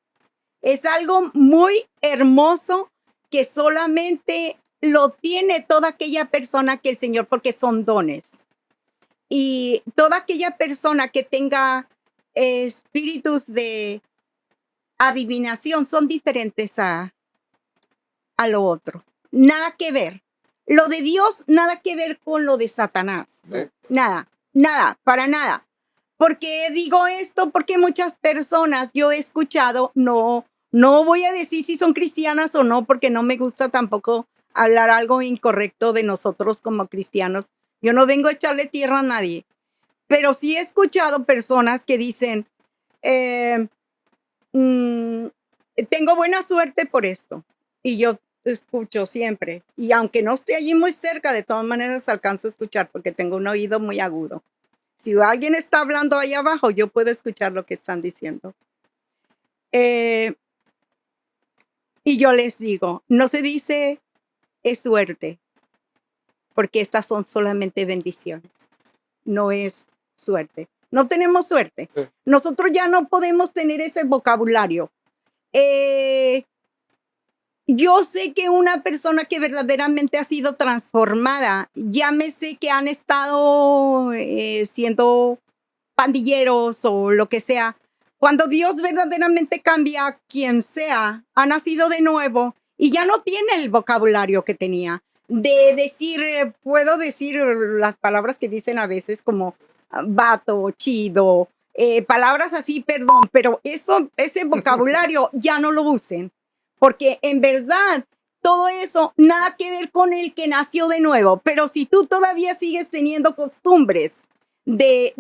Es algo muy hermoso que solamente lo tiene toda aquella persona que el Señor, porque son dones. Y toda aquella persona que tenga espíritus de adivinación son diferentes a lo otro. Nada que ver. Lo de Dios, nada que ver con lo de Satanás. Sí. Nada, para nada. ¿Por qué digo esto? Porque muchas personas yo he escuchado, no voy a decir si son cristianas o no, porque no me gusta tampoco hablar algo incorrecto de nosotros como cristianos. Yo no vengo a echarle tierra a nadie, pero sí he escuchado personas que dicen, tengo buena suerte por esto. Y yo escucho siempre. Y aunque no esté allí muy cerca, de todas maneras alcanzo a escuchar porque tengo un oído muy agudo. Si alguien está hablando ahí abajo, yo puedo escuchar lo que están diciendo. Y yo les digo, no se dice es suerte, porque estas son solamente bendiciones. No es suerte. No tenemos suerte. Sí. Nosotros ya no podemos tener ese vocabulario. yo sé que una persona que verdaderamente ha sido transformada, llámese que han estado siendo pandilleros o lo que sea, cuando Dios verdaderamente cambia a quien sea, ha nacido de nuevo y ya no tiene el vocabulario que tenía. De decir, puedo decir las palabras que dicen a veces como vato, chido, palabras así, perdón, pero ese vocabulario ya no lo usen, porque en verdad todo eso nada que ver con el que nació de nuevo, pero si tú todavía sigues teniendo costumbres de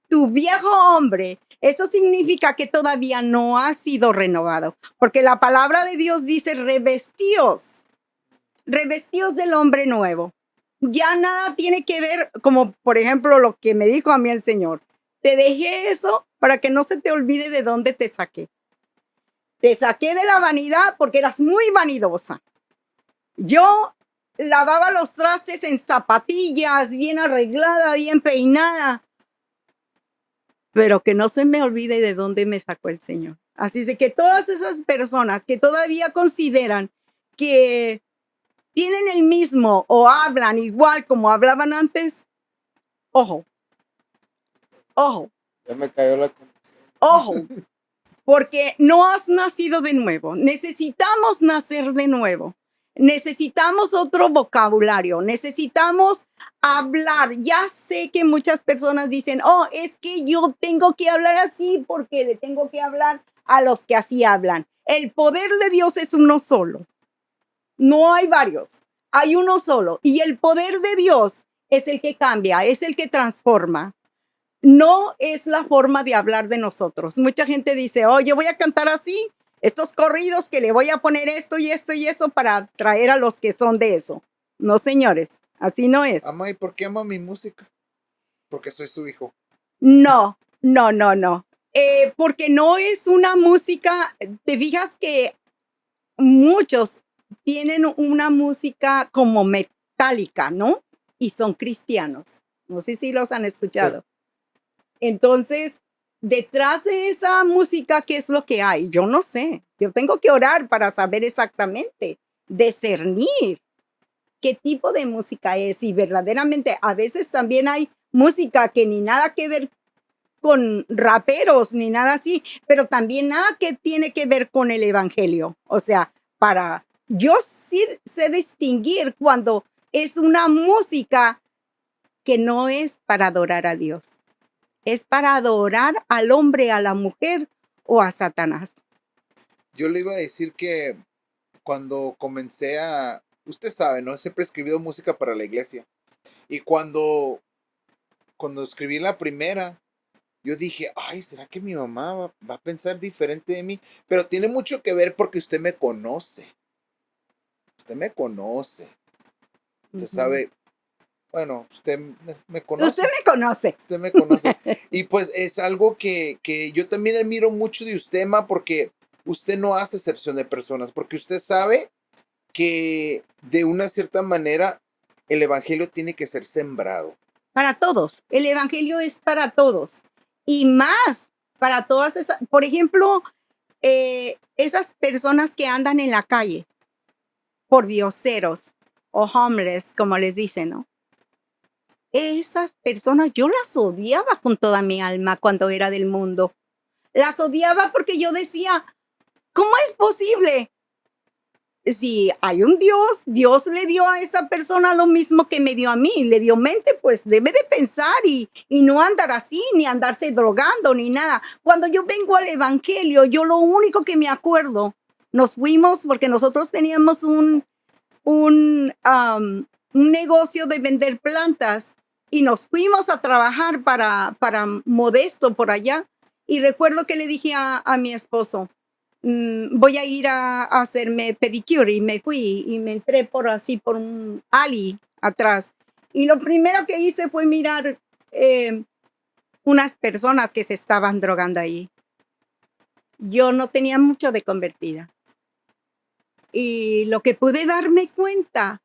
tu viejo hombre, eso significa que todavía no ha sido renovado, porque la palabra de Dios dice revestíos del hombre nuevo. Ya nada tiene que ver, como por ejemplo lo que me dijo a mí el Señor. Te dejé eso para que no se te olvide de dónde te saqué. Te saqué de la vanidad porque eras muy vanidosa. Yo lavaba los trastes en zapatillas, bien arreglada, bien peinada, pero que no se me olvide de dónde me sacó el Señor. Así es de que todas esas personas que todavía consideran que tienen el mismo o hablan igual como hablaban antes, ojo, ojo, Ya me cayó la confusión. ojo, porque no has nacido de nuevo. Necesitamos nacer de nuevo. Necesitamos otro vocabulario, necesitamos hablar. Ya sé que muchas personas dicen, oh, es que yo tengo que hablar así porque le tengo que hablar a los que así hablan. El poder de Dios es uno solo. No hay varios, hay uno solo. Y el poder de Dios es el que cambia, es el que transforma. No es la forma de hablar de nosotros. Mucha gente dice, oh, yo voy a cantar así, estos corridos que le voy a poner esto y esto y eso para atraer a los que son de eso. No, señores, así no es. Ama, ¿y por qué ama mi música? Porque soy su hijo. No, no, no, no. Porque no es una música, te fijas que muchos tienen una música como metálica, ¿no? Y son cristianos. No sé si los han escuchado. Entonces, detrás de esa música, ¿qué es lo que hay? Yo no sé. Yo tengo que orar para saber exactamente, discernir qué tipo de música es. Y verdaderamente, a veces también hay música que ni nada que ver con raperos ni nada así, pero también nada que tiene que ver con el evangelio. O sea, yo sí sé distinguir cuando es una música que no es para adorar a Dios, es para adorar al hombre, a la mujer o a Satanás. Yo le iba a decir que cuando comencé usted sabe, ¿no? Siempre he escribido música para la iglesia. Y cuando escribí la primera, yo dije, ay, ¿será que mi mamá va a pensar diferente de mí? Pero tiene mucho que ver porque usted me conoce. Usted me conoce. Usted sabe, bueno, usted me conoce. Usted me conoce. Usted me conoce. Y pues es algo que yo también admiro mucho de usted, Ma, porque usted no hace excepción de personas, porque usted sabe que de una cierta manera el evangelio tiene que ser sembrado. Para todos. El evangelio es para todos. Y más para todas esas, por ejemplo, esas personas que andan en la calle por dioseros o homeless, como les dicen, ¿no? Esas personas yo las odiaba con toda mi alma cuando era del mundo. Las odiaba porque yo decía, ¿cómo es posible? Si hay un Dios, Dios le dio a esa persona lo mismo que me dio a mí, le dio mente, pues debe de pensar y no andar así, ni andarse drogando, ni nada. Cuando yo vengo al Evangelio, yo lo único que me acuerdo, nos fuimos porque nosotros teníamos un negocio de vender plantas y nos fuimos a trabajar para Modesto por allá. Y recuerdo que le dije a mi esposo, voy a ir a hacerme pedicure y me fui y me entré por un alley atrás. Y lo primero que hice fue mirar unas personas que se estaban drogando ahí. Yo no tenía mucho de convertida. Y lo que pude darme cuenta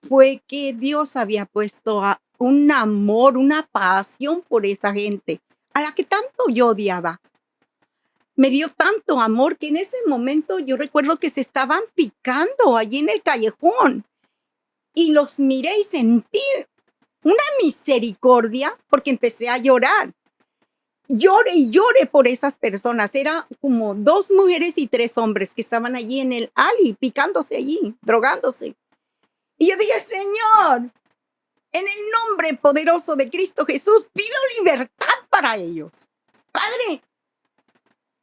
fue que Dios había puesto un amor, una pasión por esa gente, a la que tanto yo odiaba. me dio tanto amor que en ese momento yo recuerdo que se estaban picando allí en el callejón y los miré y sentí una misericordia porque empecé a llorar. Llore y llore por esas personas. Era como 2 mujeres y 3 hombres que estaban allí en el alley, picándose allí, drogándose. Y yo dije, Señor, en el nombre poderoso de Cristo Jesús, pido libertad para ellos. Padre,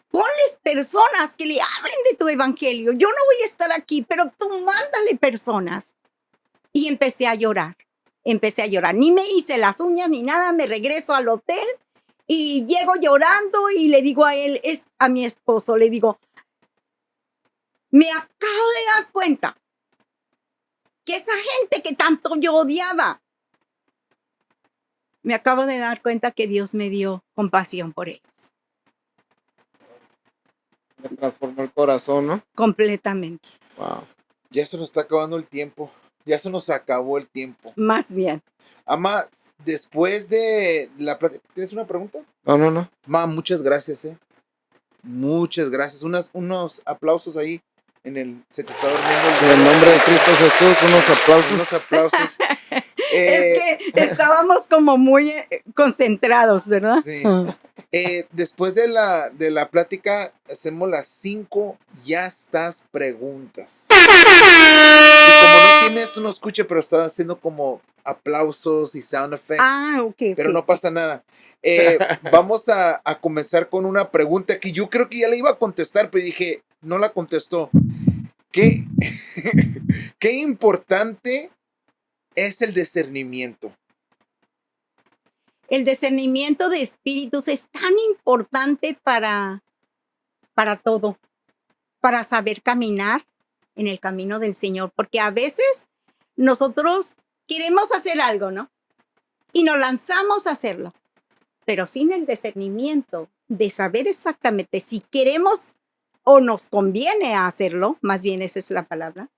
ponles personas que le hablen de tu evangelio. Yo no voy a estar aquí, pero tú mándale personas. Y empecé a llorar. Ni me hice las uñas ni nada, me regreso al hotel y llego llorando y le digo a él, a mi esposo, le digo, me acabo de dar cuenta que esa gente que tanto yo odiaba, me acabo de dar cuenta que Dios me dio compasión por ellos. Me transformó el corazón, ¿no? Completamente. Wow. Ya se nos está acabando el tiempo. Ya se nos acabó el tiempo. Más bien. Ama, después de la plática, ¿tienes una pregunta? No. Ma, muchas gracias, Muchas gracias. Unos aplausos ahí en el... Se te está durmiendo el En el nombre de Cristo Jesús, unos aplausos. Unos aplausos. Es que estábamos como muy concentrados, ¿verdad? Sí. Después de la plática, hacemos las 5 ya estás preguntas. Y como no tiene esto, no escucha, pero está haciendo como aplausos y sound effects. Ah, ok. Pero no pasa nada. Vamos a comenzar con una pregunta que yo creo que ya le iba a contestar, pero dije, no la contestó. ¿Qué, qué importante es el discernimiento? El discernimiento de espíritus es tan importante para todo, para saber caminar en el camino del Señor, porque a veces nosotros queremos hacer algo, ¿no? Y nos lanzamos a hacerlo, pero sin el discernimiento de saber exactamente si queremos o nos conviene hacerlo, más bien esa es la palabra,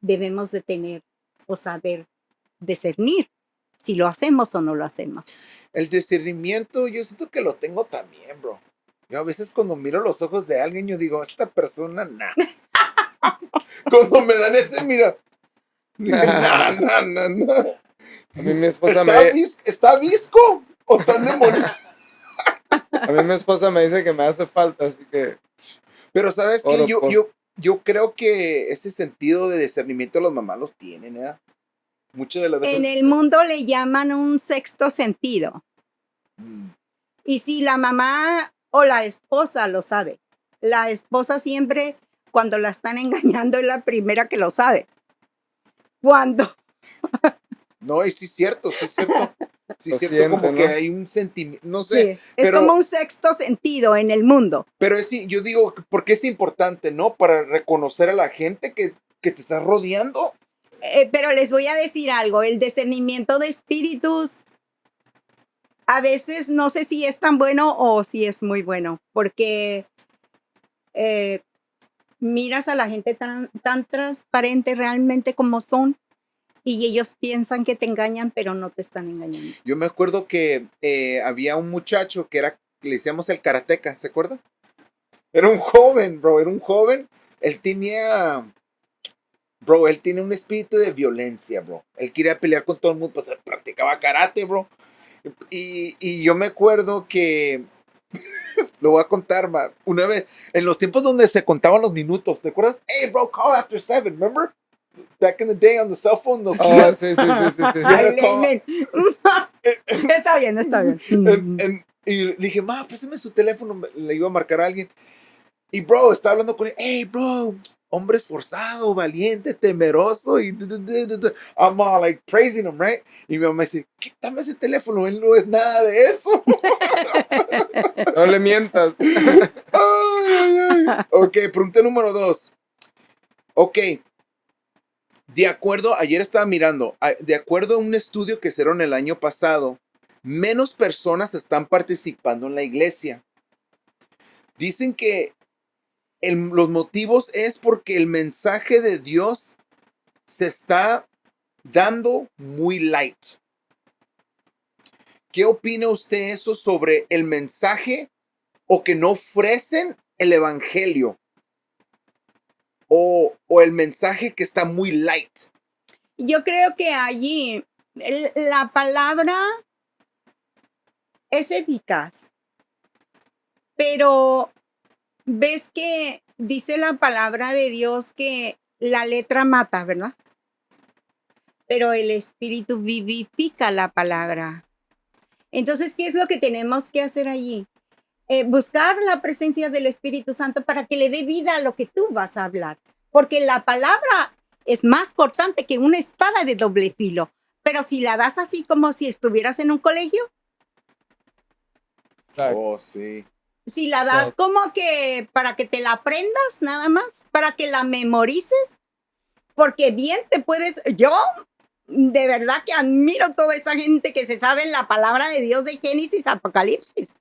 debemos de tener o saber discernir si lo hacemos o no lo hacemos. El discernimiento, yo siento que lo tengo también, bro. Yo a veces cuando miro los ojos de alguien, yo digo, esta persona, nah. Cuando me dan ese, mira, nah. A mí mi esposa ¿Está visco o está endemoniado? A mí mi esposa me dice que me hace falta, así que... Pero ¿sabes Oro qué? Yo creo que ese sentido de discernimiento las mamás los tienen, ¿eh? Muchas de las veces... En el mundo le llaman un sexto sentido. Y si la mamá o la esposa lo sabe, la esposa siempre, cuando la están engañando, es la primera que lo sabe. Cuando... No, y sí es cierto, sí es cierto. Sí, Lo es cierto, siente, como ¿no? que hay un sentimiento, no sé. Sí, pero, es como un sexto sentido en el mundo. Pero yo digo, porque es importante, ¿no? Para reconocer a la gente que te está rodeando. Pero les voy a decir algo, el discernimiento de espíritus a veces no sé si es tan bueno o si es muy bueno, porque miras a la gente tan transparente realmente como son y ellos piensan que te engañan, pero no te están engañando. Yo me acuerdo que había un muchacho que le decíamos el karateca, ¿se acuerda? Era un joven, bro, era un joven. Él tenía un espíritu de violencia, bro. Él quería pelear con todo el mundo, pues él practicaba karate, bro. Y yo me acuerdo que, lo voy a contar, ma, una vez, en los tiempos donde se contaban los minutos, ¿te acuerdas? Hey, bro, call after 7, remember? Back in the day on the cell phone. No, Oh, sí. Ay, ven. Está bien. Y le dije, ma, préstame su teléfono, le iba a marcar a alguien. Y bro, estaba hablando con él, hey, bro, hombre esforzado, valiente, temeroso. Y I'm all like praising him, right? Y mi mamá dice, quítame ese teléfono, él no es nada de eso. No le mientas. Ay. Ok, pregunta número 2. Ok. Ayer estaba mirando, de acuerdo a un estudio que hicieron el año pasado, menos personas están participando en la iglesia. Dicen que los motivos es porque el mensaje de Dios se está dando muy light. ¿Qué opina usted eso sobre el mensaje o que no ofrecen el evangelio o el mensaje que está muy light. Yo creo que allí la palabra es eficaz, pero ves que dice la palabra de Dios que la letra mata, ¿verdad? Pero el espíritu vivifica la palabra. Entonces, ¿qué es lo que tenemos que hacer allí? Buscar la presencia del Espíritu Santo para que le dé vida a lo que tú vas a hablar. Porque la palabra es más cortante que una espada de doble filo. Pero si la das así como si estuvieras en un colegio, Exacto. Oh, sí. si la das Exacto. como que para que te la aprendas nada más, para que la memorices, porque bien te puedes, yo de verdad que admiro toda esa gente que se sabe la palabra de Dios de Génesis, Apocalipsis.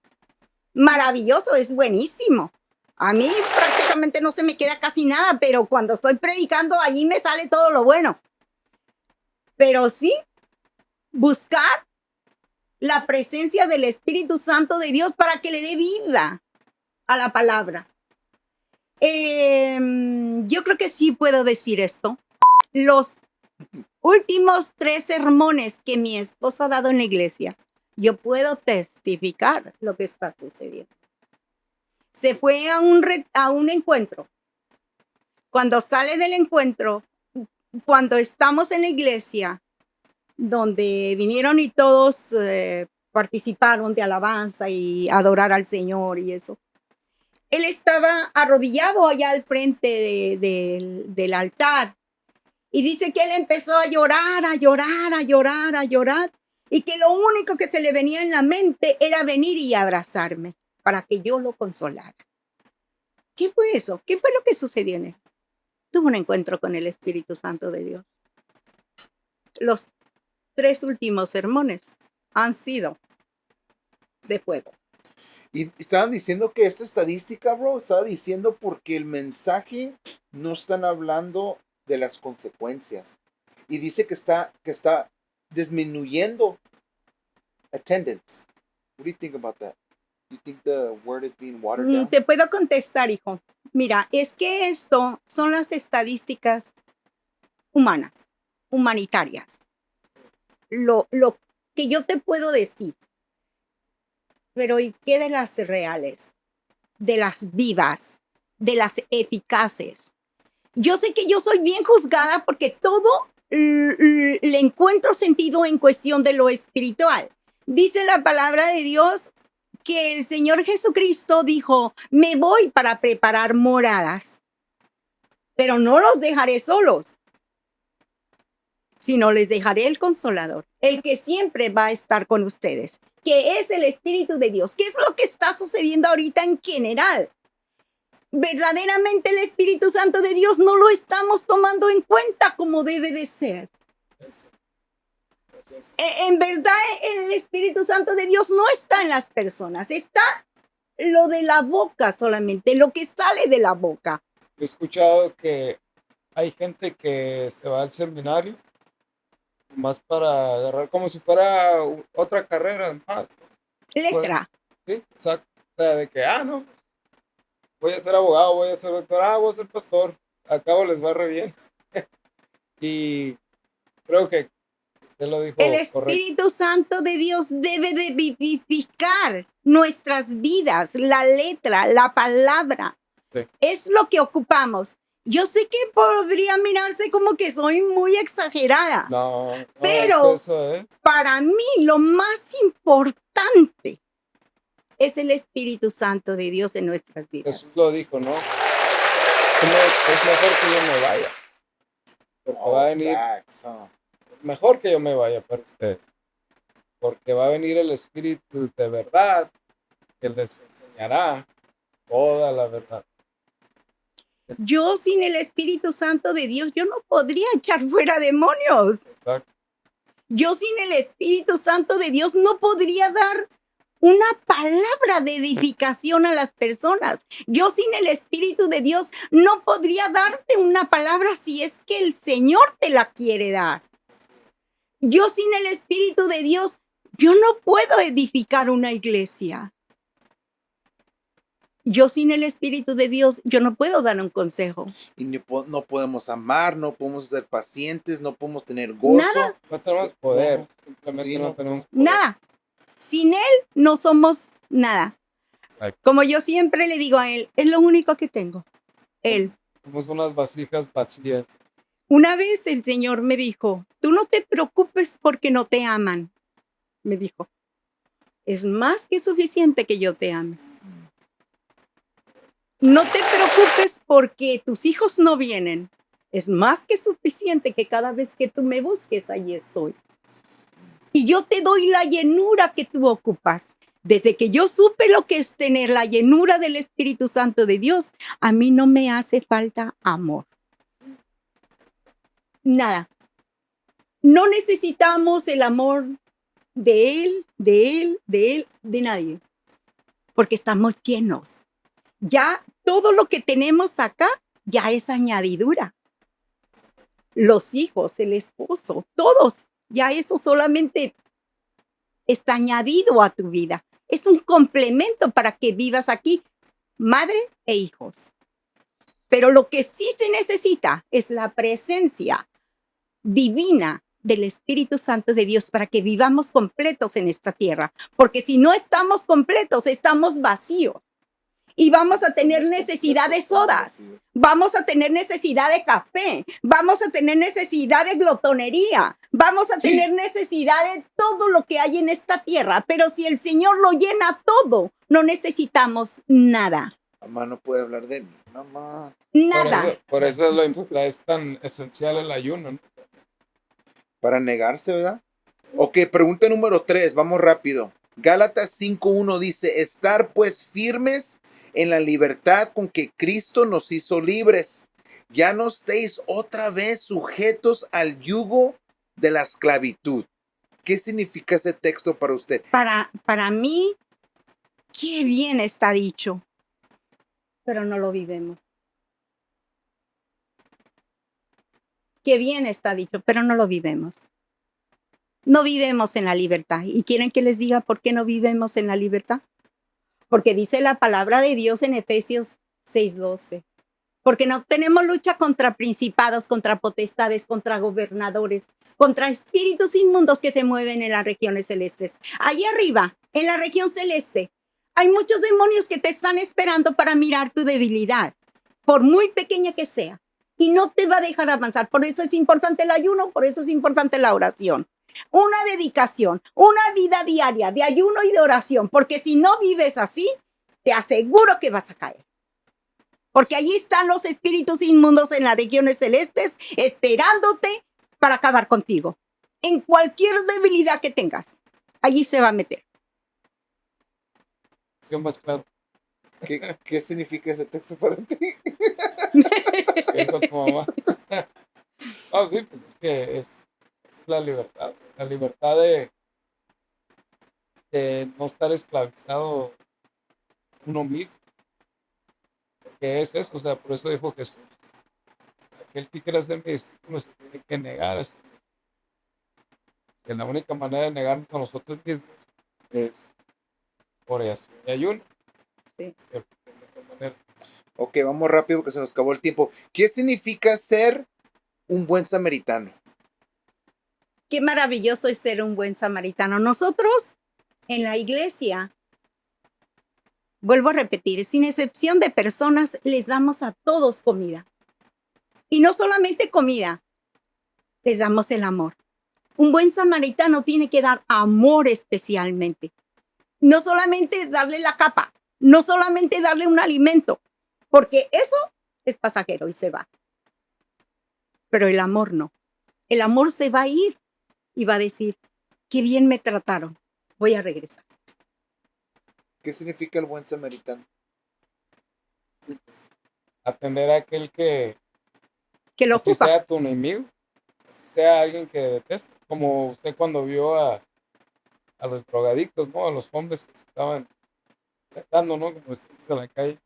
Maravilloso, es buenísimo. A mí prácticamente no se me queda casi nada, pero cuando estoy predicando, allí me sale todo lo bueno. Pero sí, buscar la presencia del Espíritu Santo de Dios para que le dé vida a la palabra. Yo creo que sí puedo decir esto. Los últimos 3 sermones que mi esposo ha dado en la iglesia, yo puedo testificar lo que está sucediendo. Se fue a un encuentro. Cuando sale del encuentro, cuando estamos en la iglesia, donde vinieron y todos participaron de alabanza y adorar al Señor y eso, él estaba arrodillado allá al frente del altar y dice que él empezó a llorar, a llorar, a llorar, a llorar, y que lo único que se le venía en la mente era venir y abrazarme para que yo lo consolara. ¿Qué fue eso? ¿Qué fue lo que sucedió en él? Tuvo un encuentro con el Espíritu Santo de Dios. Los 3 últimos sermones han sido de fuego. Y estaban diciendo que esta estadística, bro, estaba diciendo porque el mensaje no están hablando de las consecuencias. Y dice que está disminuyendo attendance. What do you think about that? Do you think the word is being watered down? Te puedo contestar, hijo. Mira, es que esto son las estadísticas humanas, humanitarias. Lo que yo te puedo decir. Pero ¿y qué de las reales? De las vivas, de las eficaces. Yo sé que yo soy bien juzgada porque todo le encuentro sentido en cuestión de lo espiritual. Dice la palabra de Dios que el Señor Jesucristo dijo, me voy para preparar moradas, pero no los dejaré solos, sino les dejaré el Consolador, el que siempre va a estar con ustedes, que es el Espíritu de Dios. ¿Qué es lo que está sucediendo ahorita en general? Verdaderamente el Espíritu Santo de Dios no lo estamos tomando en cuenta como debe de ser. En verdad, el Espíritu Santo de Dios no está en las personas, está lo de la boca solamente, lo que sale de la boca. He escuchado que hay gente que se va al seminario más para agarrar como si fuera otra carrera más. Letra. Sí, exacto. O sea, de que, no, voy a ser abogado, voy a ser doctor, voy a ser pastor. A cabo les va re bien. Y creo que usted lo dijo El correcto. Espíritu Santo de Dios debe de vivificar nuestras vidas, la letra, la palabra. Sí. Es lo que ocupamos. Yo sé que podría mirarse como que soy muy exagerada, No, pero es que eso es. para mí lo más importante es el Espíritu Santo de Dios en nuestras vidas. Jesús lo dijo, ¿no? Es mejor que yo me vaya. Porque va a venir. Facts, huh? Es mejor que yo me vaya para ustedes. Porque va a venir el Espíritu de verdad que les enseñará toda la verdad. Yo sin el Espíritu Santo de Dios, yo no podría echar fuera demonios. Exacto. Yo sin el Espíritu Santo de Dios no podría dar una palabra de edificación a las personas. Yo sin el Espíritu de Dios no podría darte una palabra si es que el Señor te la quiere dar. Yo sin el Espíritu de Dios, yo no puedo edificar una iglesia. Yo sin el Espíritu de Dios, yo no puedo dar un consejo. Y no podemos amar, no podemos ser pacientes, no podemos tener gozo. Nada, No tenemos poder, No. simplemente Sí, no no. tenemos poder. nada. Sin Él no somos nada. Exacto. Como yo siempre le digo a Él, es lo único que tengo. Él. Somos unas vasijas vacías. Una vez el Señor me dijo, tú no te preocupes porque no te aman. Me dijo, es más que suficiente que yo te ame. No te preocupes porque tus hijos no vienen. Es más que suficiente que cada vez que tú me busques, allí estoy. Y yo te doy la llenura que tú ocupas. Desde que yo supe lo que es tener la llenura del Espíritu Santo de Dios, a mí no me hace falta amor. Nada. No necesitamos el amor de Él, de nadie, porque estamos llenos. Ya todo lo que tenemos acá ya es añadidura. Los hijos, el esposo, todos, ya eso solamente está añadido a tu vida. Es un complemento para que vivas aquí, madre e hijos. Pero lo que sí se necesita es la presencia divina del Espíritu Santo de Dios para que vivamos completos en esta tierra. Porque si no estamos completos, estamos vacíos. Y vamos a tener necesidad de sodas, vamos a tener necesidad de café, vamos a tener necesidad de glotonería, vamos a tener necesidad de todo lo que hay en esta tierra. Pero si el Señor lo llena todo, no necesitamos nada. Mamá no puede hablar de mí, mamá. Nada. Por eso es tan esencial el ayuno, ¿no? Para negarse, ¿verdad? Ok, pregunta número 3, vamos rápido. Gálatas 5:1 dice, estar pues firmes en la libertad con que Cristo nos hizo libres. Ya no estéis otra vez sujetos al yugo de la esclavitud. ¿Qué significa ese texto para usted? Para mí, qué bien está dicho, pero no lo vivimos. Qué bien está dicho, pero no lo vivemos. No vivemos en la libertad. ¿Y quieren que les diga por qué no vivemos en la libertad? Porque dice la palabra de Dios en Efesios 6:12. Porque no tenemos lucha contra principados, contra potestades, contra gobernadores, contra espíritus inmundos que se mueven en las regiones celestes. Allí arriba, en la región celeste, hay muchos demonios que te están esperando para mirar tu debilidad, por muy pequeña que sea, y no te va a dejar avanzar. Por eso es importante el ayuno, por eso es importante la oración. Una dedicación, una vida diaria de ayuno y de oración, porque si no vives así, te aseguro que vas a caer. Porque allí están los espíritus inmundos en las regiones celestes esperándote para acabar contigo. En cualquier debilidad que tengas, allí se va a meter. Sí, más claro. ¿Qué significa ese texto para ti? Bien con tu mamá. No, sí, pues es que es la libertad. La libertad de no estar esclavizado uno mismo. ¿Qué es eso? O sea, por eso dijo Jesús. Aquel que quiera ser mi discípulo se tiene que negar a sí mismo. Que la única manera de negarnos a nosotros mismos es por oración y ayuno. Sí. De otra manera. Ok, vamos rápido porque se nos acabó el tiempo. ¿Qué significa ser un buen samaritano? Qué maravilloso es ser un buen samaritano. Nosotros en la iglesia, vuelvo a repetir, sin excepción de personas, les damos a todos comida. Y no solamente comida, les damos el amor. Un buen samaritano tiene que dar amor especialmente. No solamente darle la capa, no solamente darle un alimento, porque eso es pasajero y se va. Pero el amor no. El amor se va a ir y va a decir, qué bien me trataron, voy a regresar. ¿Qué significa el buen samaritano? Atender a aquel que Que lo así ocupa. sea tu enemigo, así sea alguien que detesta, como usted cuando vio a los drogadictos, ¿no? A los hombres que se estaban tratando, ¿no? Como decimos en la calle,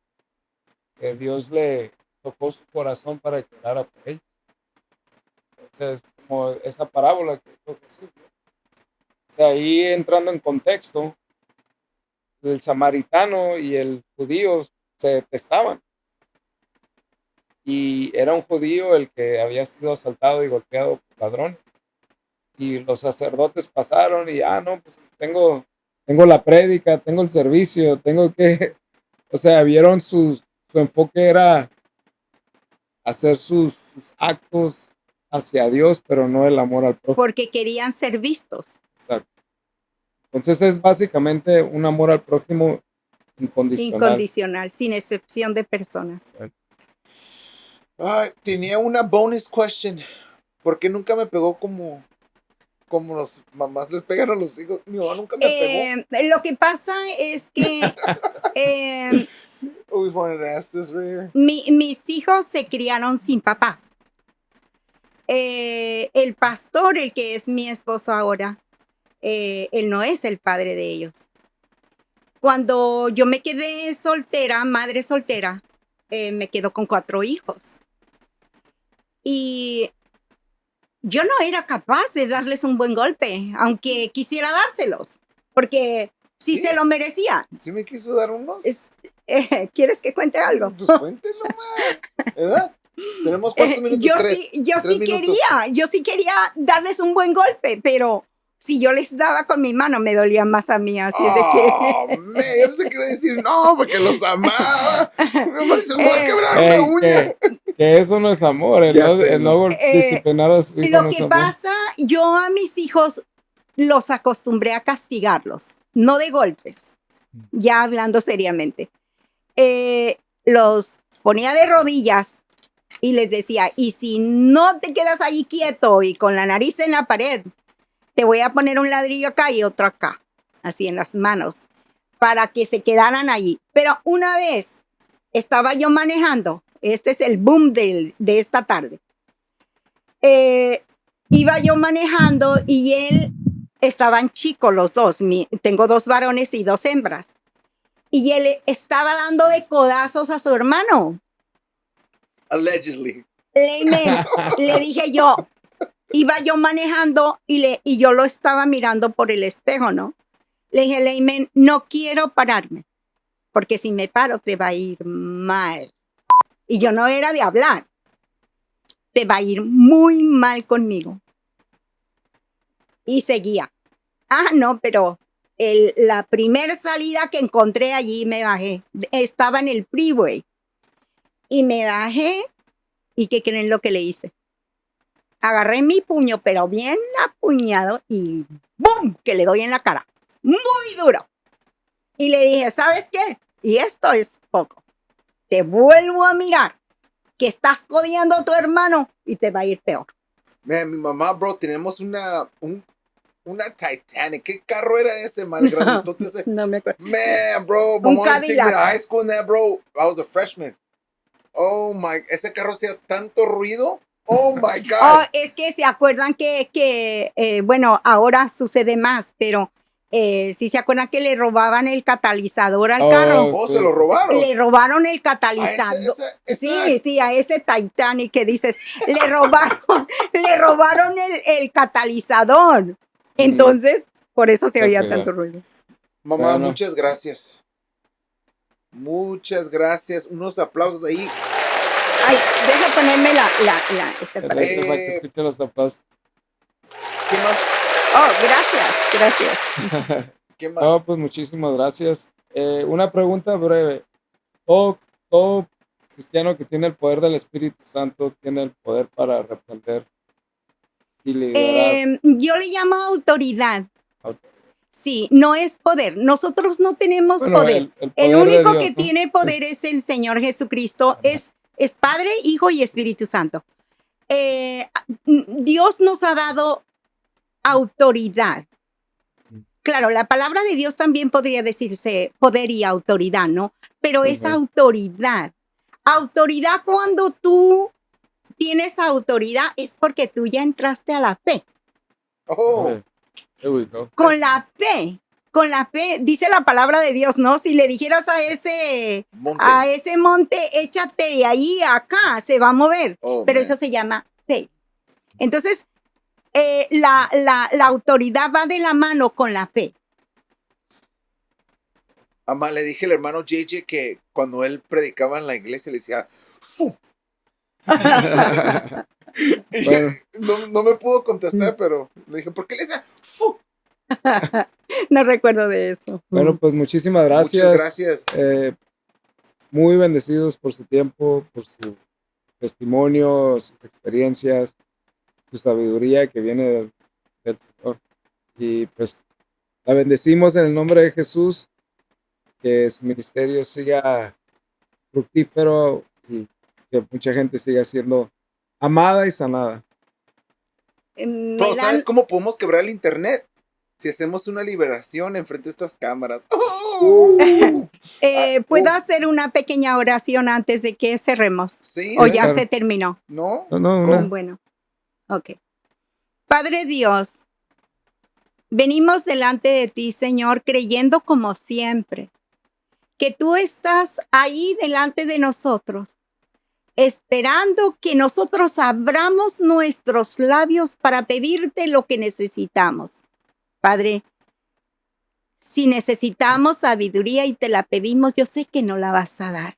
que Dios le tocó su corazón para que orara por ellos. Entonces, como esa parábola que dijo Jesús, ¿no? O sea, ahí entrando en contexto, el samaritano y el judío se detestaban. Y era un judío el que había sido asaltado y golpeado por ladrones. Y los sacerdotes pasaron y, no, pues tengo la prédica, tengo el servicio, tengo que, o sea, vieron su enfoque era hacer sus actos hacia Dios, pero no el amor al prójimo. Porque querían ser vistos. Exacto. Entonces es básicamente un amor al prójimo incondicional. Incondicional, sin excepción de personas. Ay, tenía una bonus question. ¿Por qué nunca me pegó como los mamás les pegan a los hijos? Mi mamá nunca me pegó. Lo que pasa es que Always wanted to ask this right here. mis hijos se criaron sin papá. El pastor, el que es mi esposo ahora, él no es el padre de ellos. Cuando yo me quedé soltera, madre soltera, me quedo con 4 hijos. Y yo no era capaz de darles un buen golpe, aunque quisiera dárselos, porque sí se lo merecía. ¿Sí me quiso dar unos? ¿Quieres que cuente algo? Pues cuéntelo, man. ¿Verdad? Tenemos 4 minutos. Yo sí quería darles un buen golpe, pero si yo les daba con mi mano me dolía más a mí, así es de que... Yo pensé que iba a decir no, porque los amaba. Se me va a quebrar una uña. Que eso no es amor, el no disciplinar a su hijo. Lo que pasa, yo a mis hijos los acostumbré a castigarlos, no de golpes, ya hablando seriamente. Los ponía de rodillas y les decía, y si no te quedas ahí quieto y con la nariz en la pared, te voy a poner un ladrillo acá y otro acá, así en las manos, para que se quedaran allí. Pero una vez estaba yo manejando, este es el boom de esta tarde, iba yo manejando y estaban chicos los dos, tengo 2 varones y 2 hembras, y él estaba dando de codazos a su hermano. Allegedly. Le dije yo, iba yo manejando y yo lo estaba mirando por el espejo, ¿no? Le dije, Leimen, no quiero pararme, porque si me paro te va a ir mal. Y yo no era de hablar. Te va a ir muy mal conmigo. Y seguía. No, pero la primera salida que encontré allí me bajé. Estaba en el freeway. Y me bajé. ¿Y qué creen lo que le hice? Agarré mi puño, pero bien apuñado, y ¡bum! Que le doy en la cara. Muy duro. Y le dije, ¿sabes qué? Y esto es poco. Te vuelvo a mirar, que estás codiando a tu hermano y te va a ir peor. Man, mi mamá, bro, tenemos una Titanic. ¿Qué carro era ese, mal grandote ese? No me acuerdo. Man, bro, my mom was taking me to high school in that, bro. I was a freshman. Oh my, ese carro hacía tanto ruido. Oh my God. Es que se acuerdan que bueno, ahora sucede más, pero sí se acuerdan que le robaban el catalizador al carro. Se lo robaron. Le robaron el catalizador. Sí, a ese Titanic que dices, le robaron el catalizador. Entonces, por eso se oía tanto ruido. Mamá, muchas gracias. Muchas gracias. Unos aplausos ahí. Ay, deja ponerme para que escuchen los aplausos. ¿Qué más? Gracias. ¿Qué más? No, pues muchísimas gracias. Una pregunta breve. ¿Todo cristiano que tiene el poder del Espíritu Santo tiene el poder para arrepentir y liberar? Yo le llamo autoridad. Sí, no es poder. Nosotros no tenemos poder. El único que tiene poder es el Señor Jesucristo. Es Padre, Hijo y Espíritu Santo. Dios nos ha dado autoridad. Claro, la palabra de Dios también podría decirse poder y autoridad, ¿no? Pero es autoridad. Autoridad, cuando tú tienes autoridad, es porque tú ya entraste a la fe. Con la fe, dice la palabra de Dios, ¿no? Si le dijeras a ese monte, échate de ahí a acá, se va a mover. Pero eso se llama fe. Entonces, la autoridad va de la mano con la fe. Amá, le dije al hermano JJ que cuando él predicaba en la iglesia le decía, ¡fu! Y Bueno, no me pudo contestar, pero le dije, ¿por qué le decía, ¡fu! No recuerdo de eso. bueno, pues muchísimas Muchas gracias. gracias. Muy bendecidos por su tiempo, por su testimonio, sus experiencias, su sabiduría que viene del Señor. Y pues la bendecimos en el nombre de Jesús, que su ministerio siga fructífero y que mucha gente siga siendo amada y sanada. Me Pero, ¿sabes dan, cómo podemos quebrar el internet? Si hacemos una liberación enfrente de estas cámaras. ¿puedo hacer una pequeña oración antes de que cerremos? Sí, ¿O ya claro. se terminó? ¿no? No, una- Bueno, ok. Padre Dios, venimos delante de ti, Señor, creyendo como siempre que tú estás ahí delante de nosotros, esperando que nosotros abramos nuestros labios para pedirte lo que necesitamos. Padre, si necesitamos sabiduría y te la pedimos, yo sé que no la vas a dar.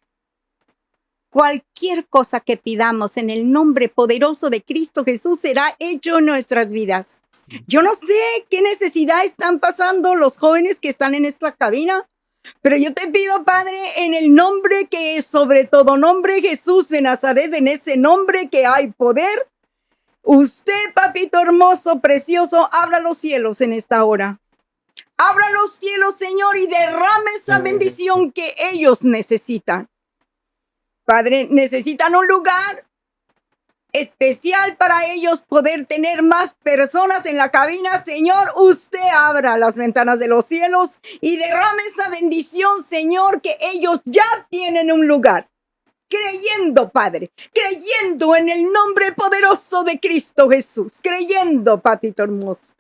Cualquier cosa que pidamos en el nombre poderoso de Cristo Jesús será hecho en nuestras vidas. Yo no sé qué necesidad están pasando los jóvenes que están en esta cabina, pero yo te pido, Padre, en el nombre que es sobre todo nombre, Jesús de Nazaret, en ese nombre que hay poder, usted, papito hermoso, precioso, abra los cielos en esta hora. Abra los cielos, Señor, y derrame esa bendición que ellos necesitan. Padre, necesitan un lugar especial para ellos poder tener más personas en la cabina. Señor, usted abra las ventanas de los cielos y derrame esa bendición, Señor, que ellos ya tienen un lugar. Creyendo, Padre, creyendo en el nombre poderoso de Cristo Jesús, creyendo, papito hermoso.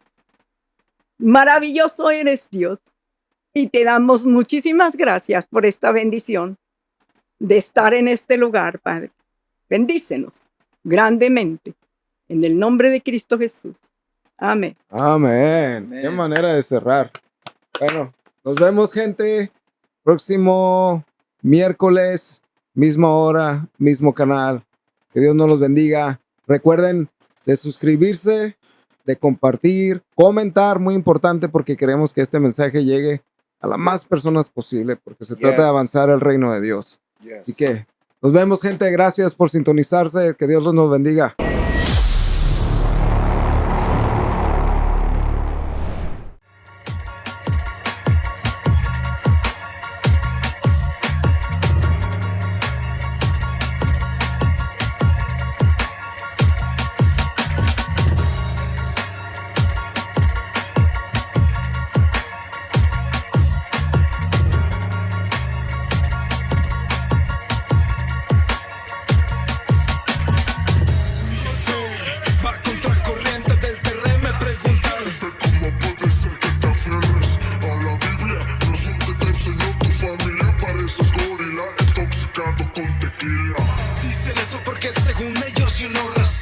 Maravilloso eres, Dios, y te damos muchísimas gracias por esta bendición de estar en este lugar, Padre. Bendícenos grandemente en el nombre de Cristo Jesús. Amén. Amén. Qué Amén. manera de cerrar. Bueno, nos vemos, gente. Próximo miércoles, misma hora, mismo canal. Que Dios nos los bendiga. Recuerden de suscribirse, de compartir, comentar, muy importante porque queremos que este mensaje llegue a las más personas posible porque se trata de Yes. avanzar el reino de Dios. Yes. Así que nos vemos, gente. Gracias por sintonizarse. Que Dios los nos bendiga. Va contracorriente del terreno, me preguntan ¿cómo puede ser que te aferres a la Biblia? No es lo que te enseñó tu familia, pareces gorila intoxicado con tequila. Dicen eso porque según ellos yo no las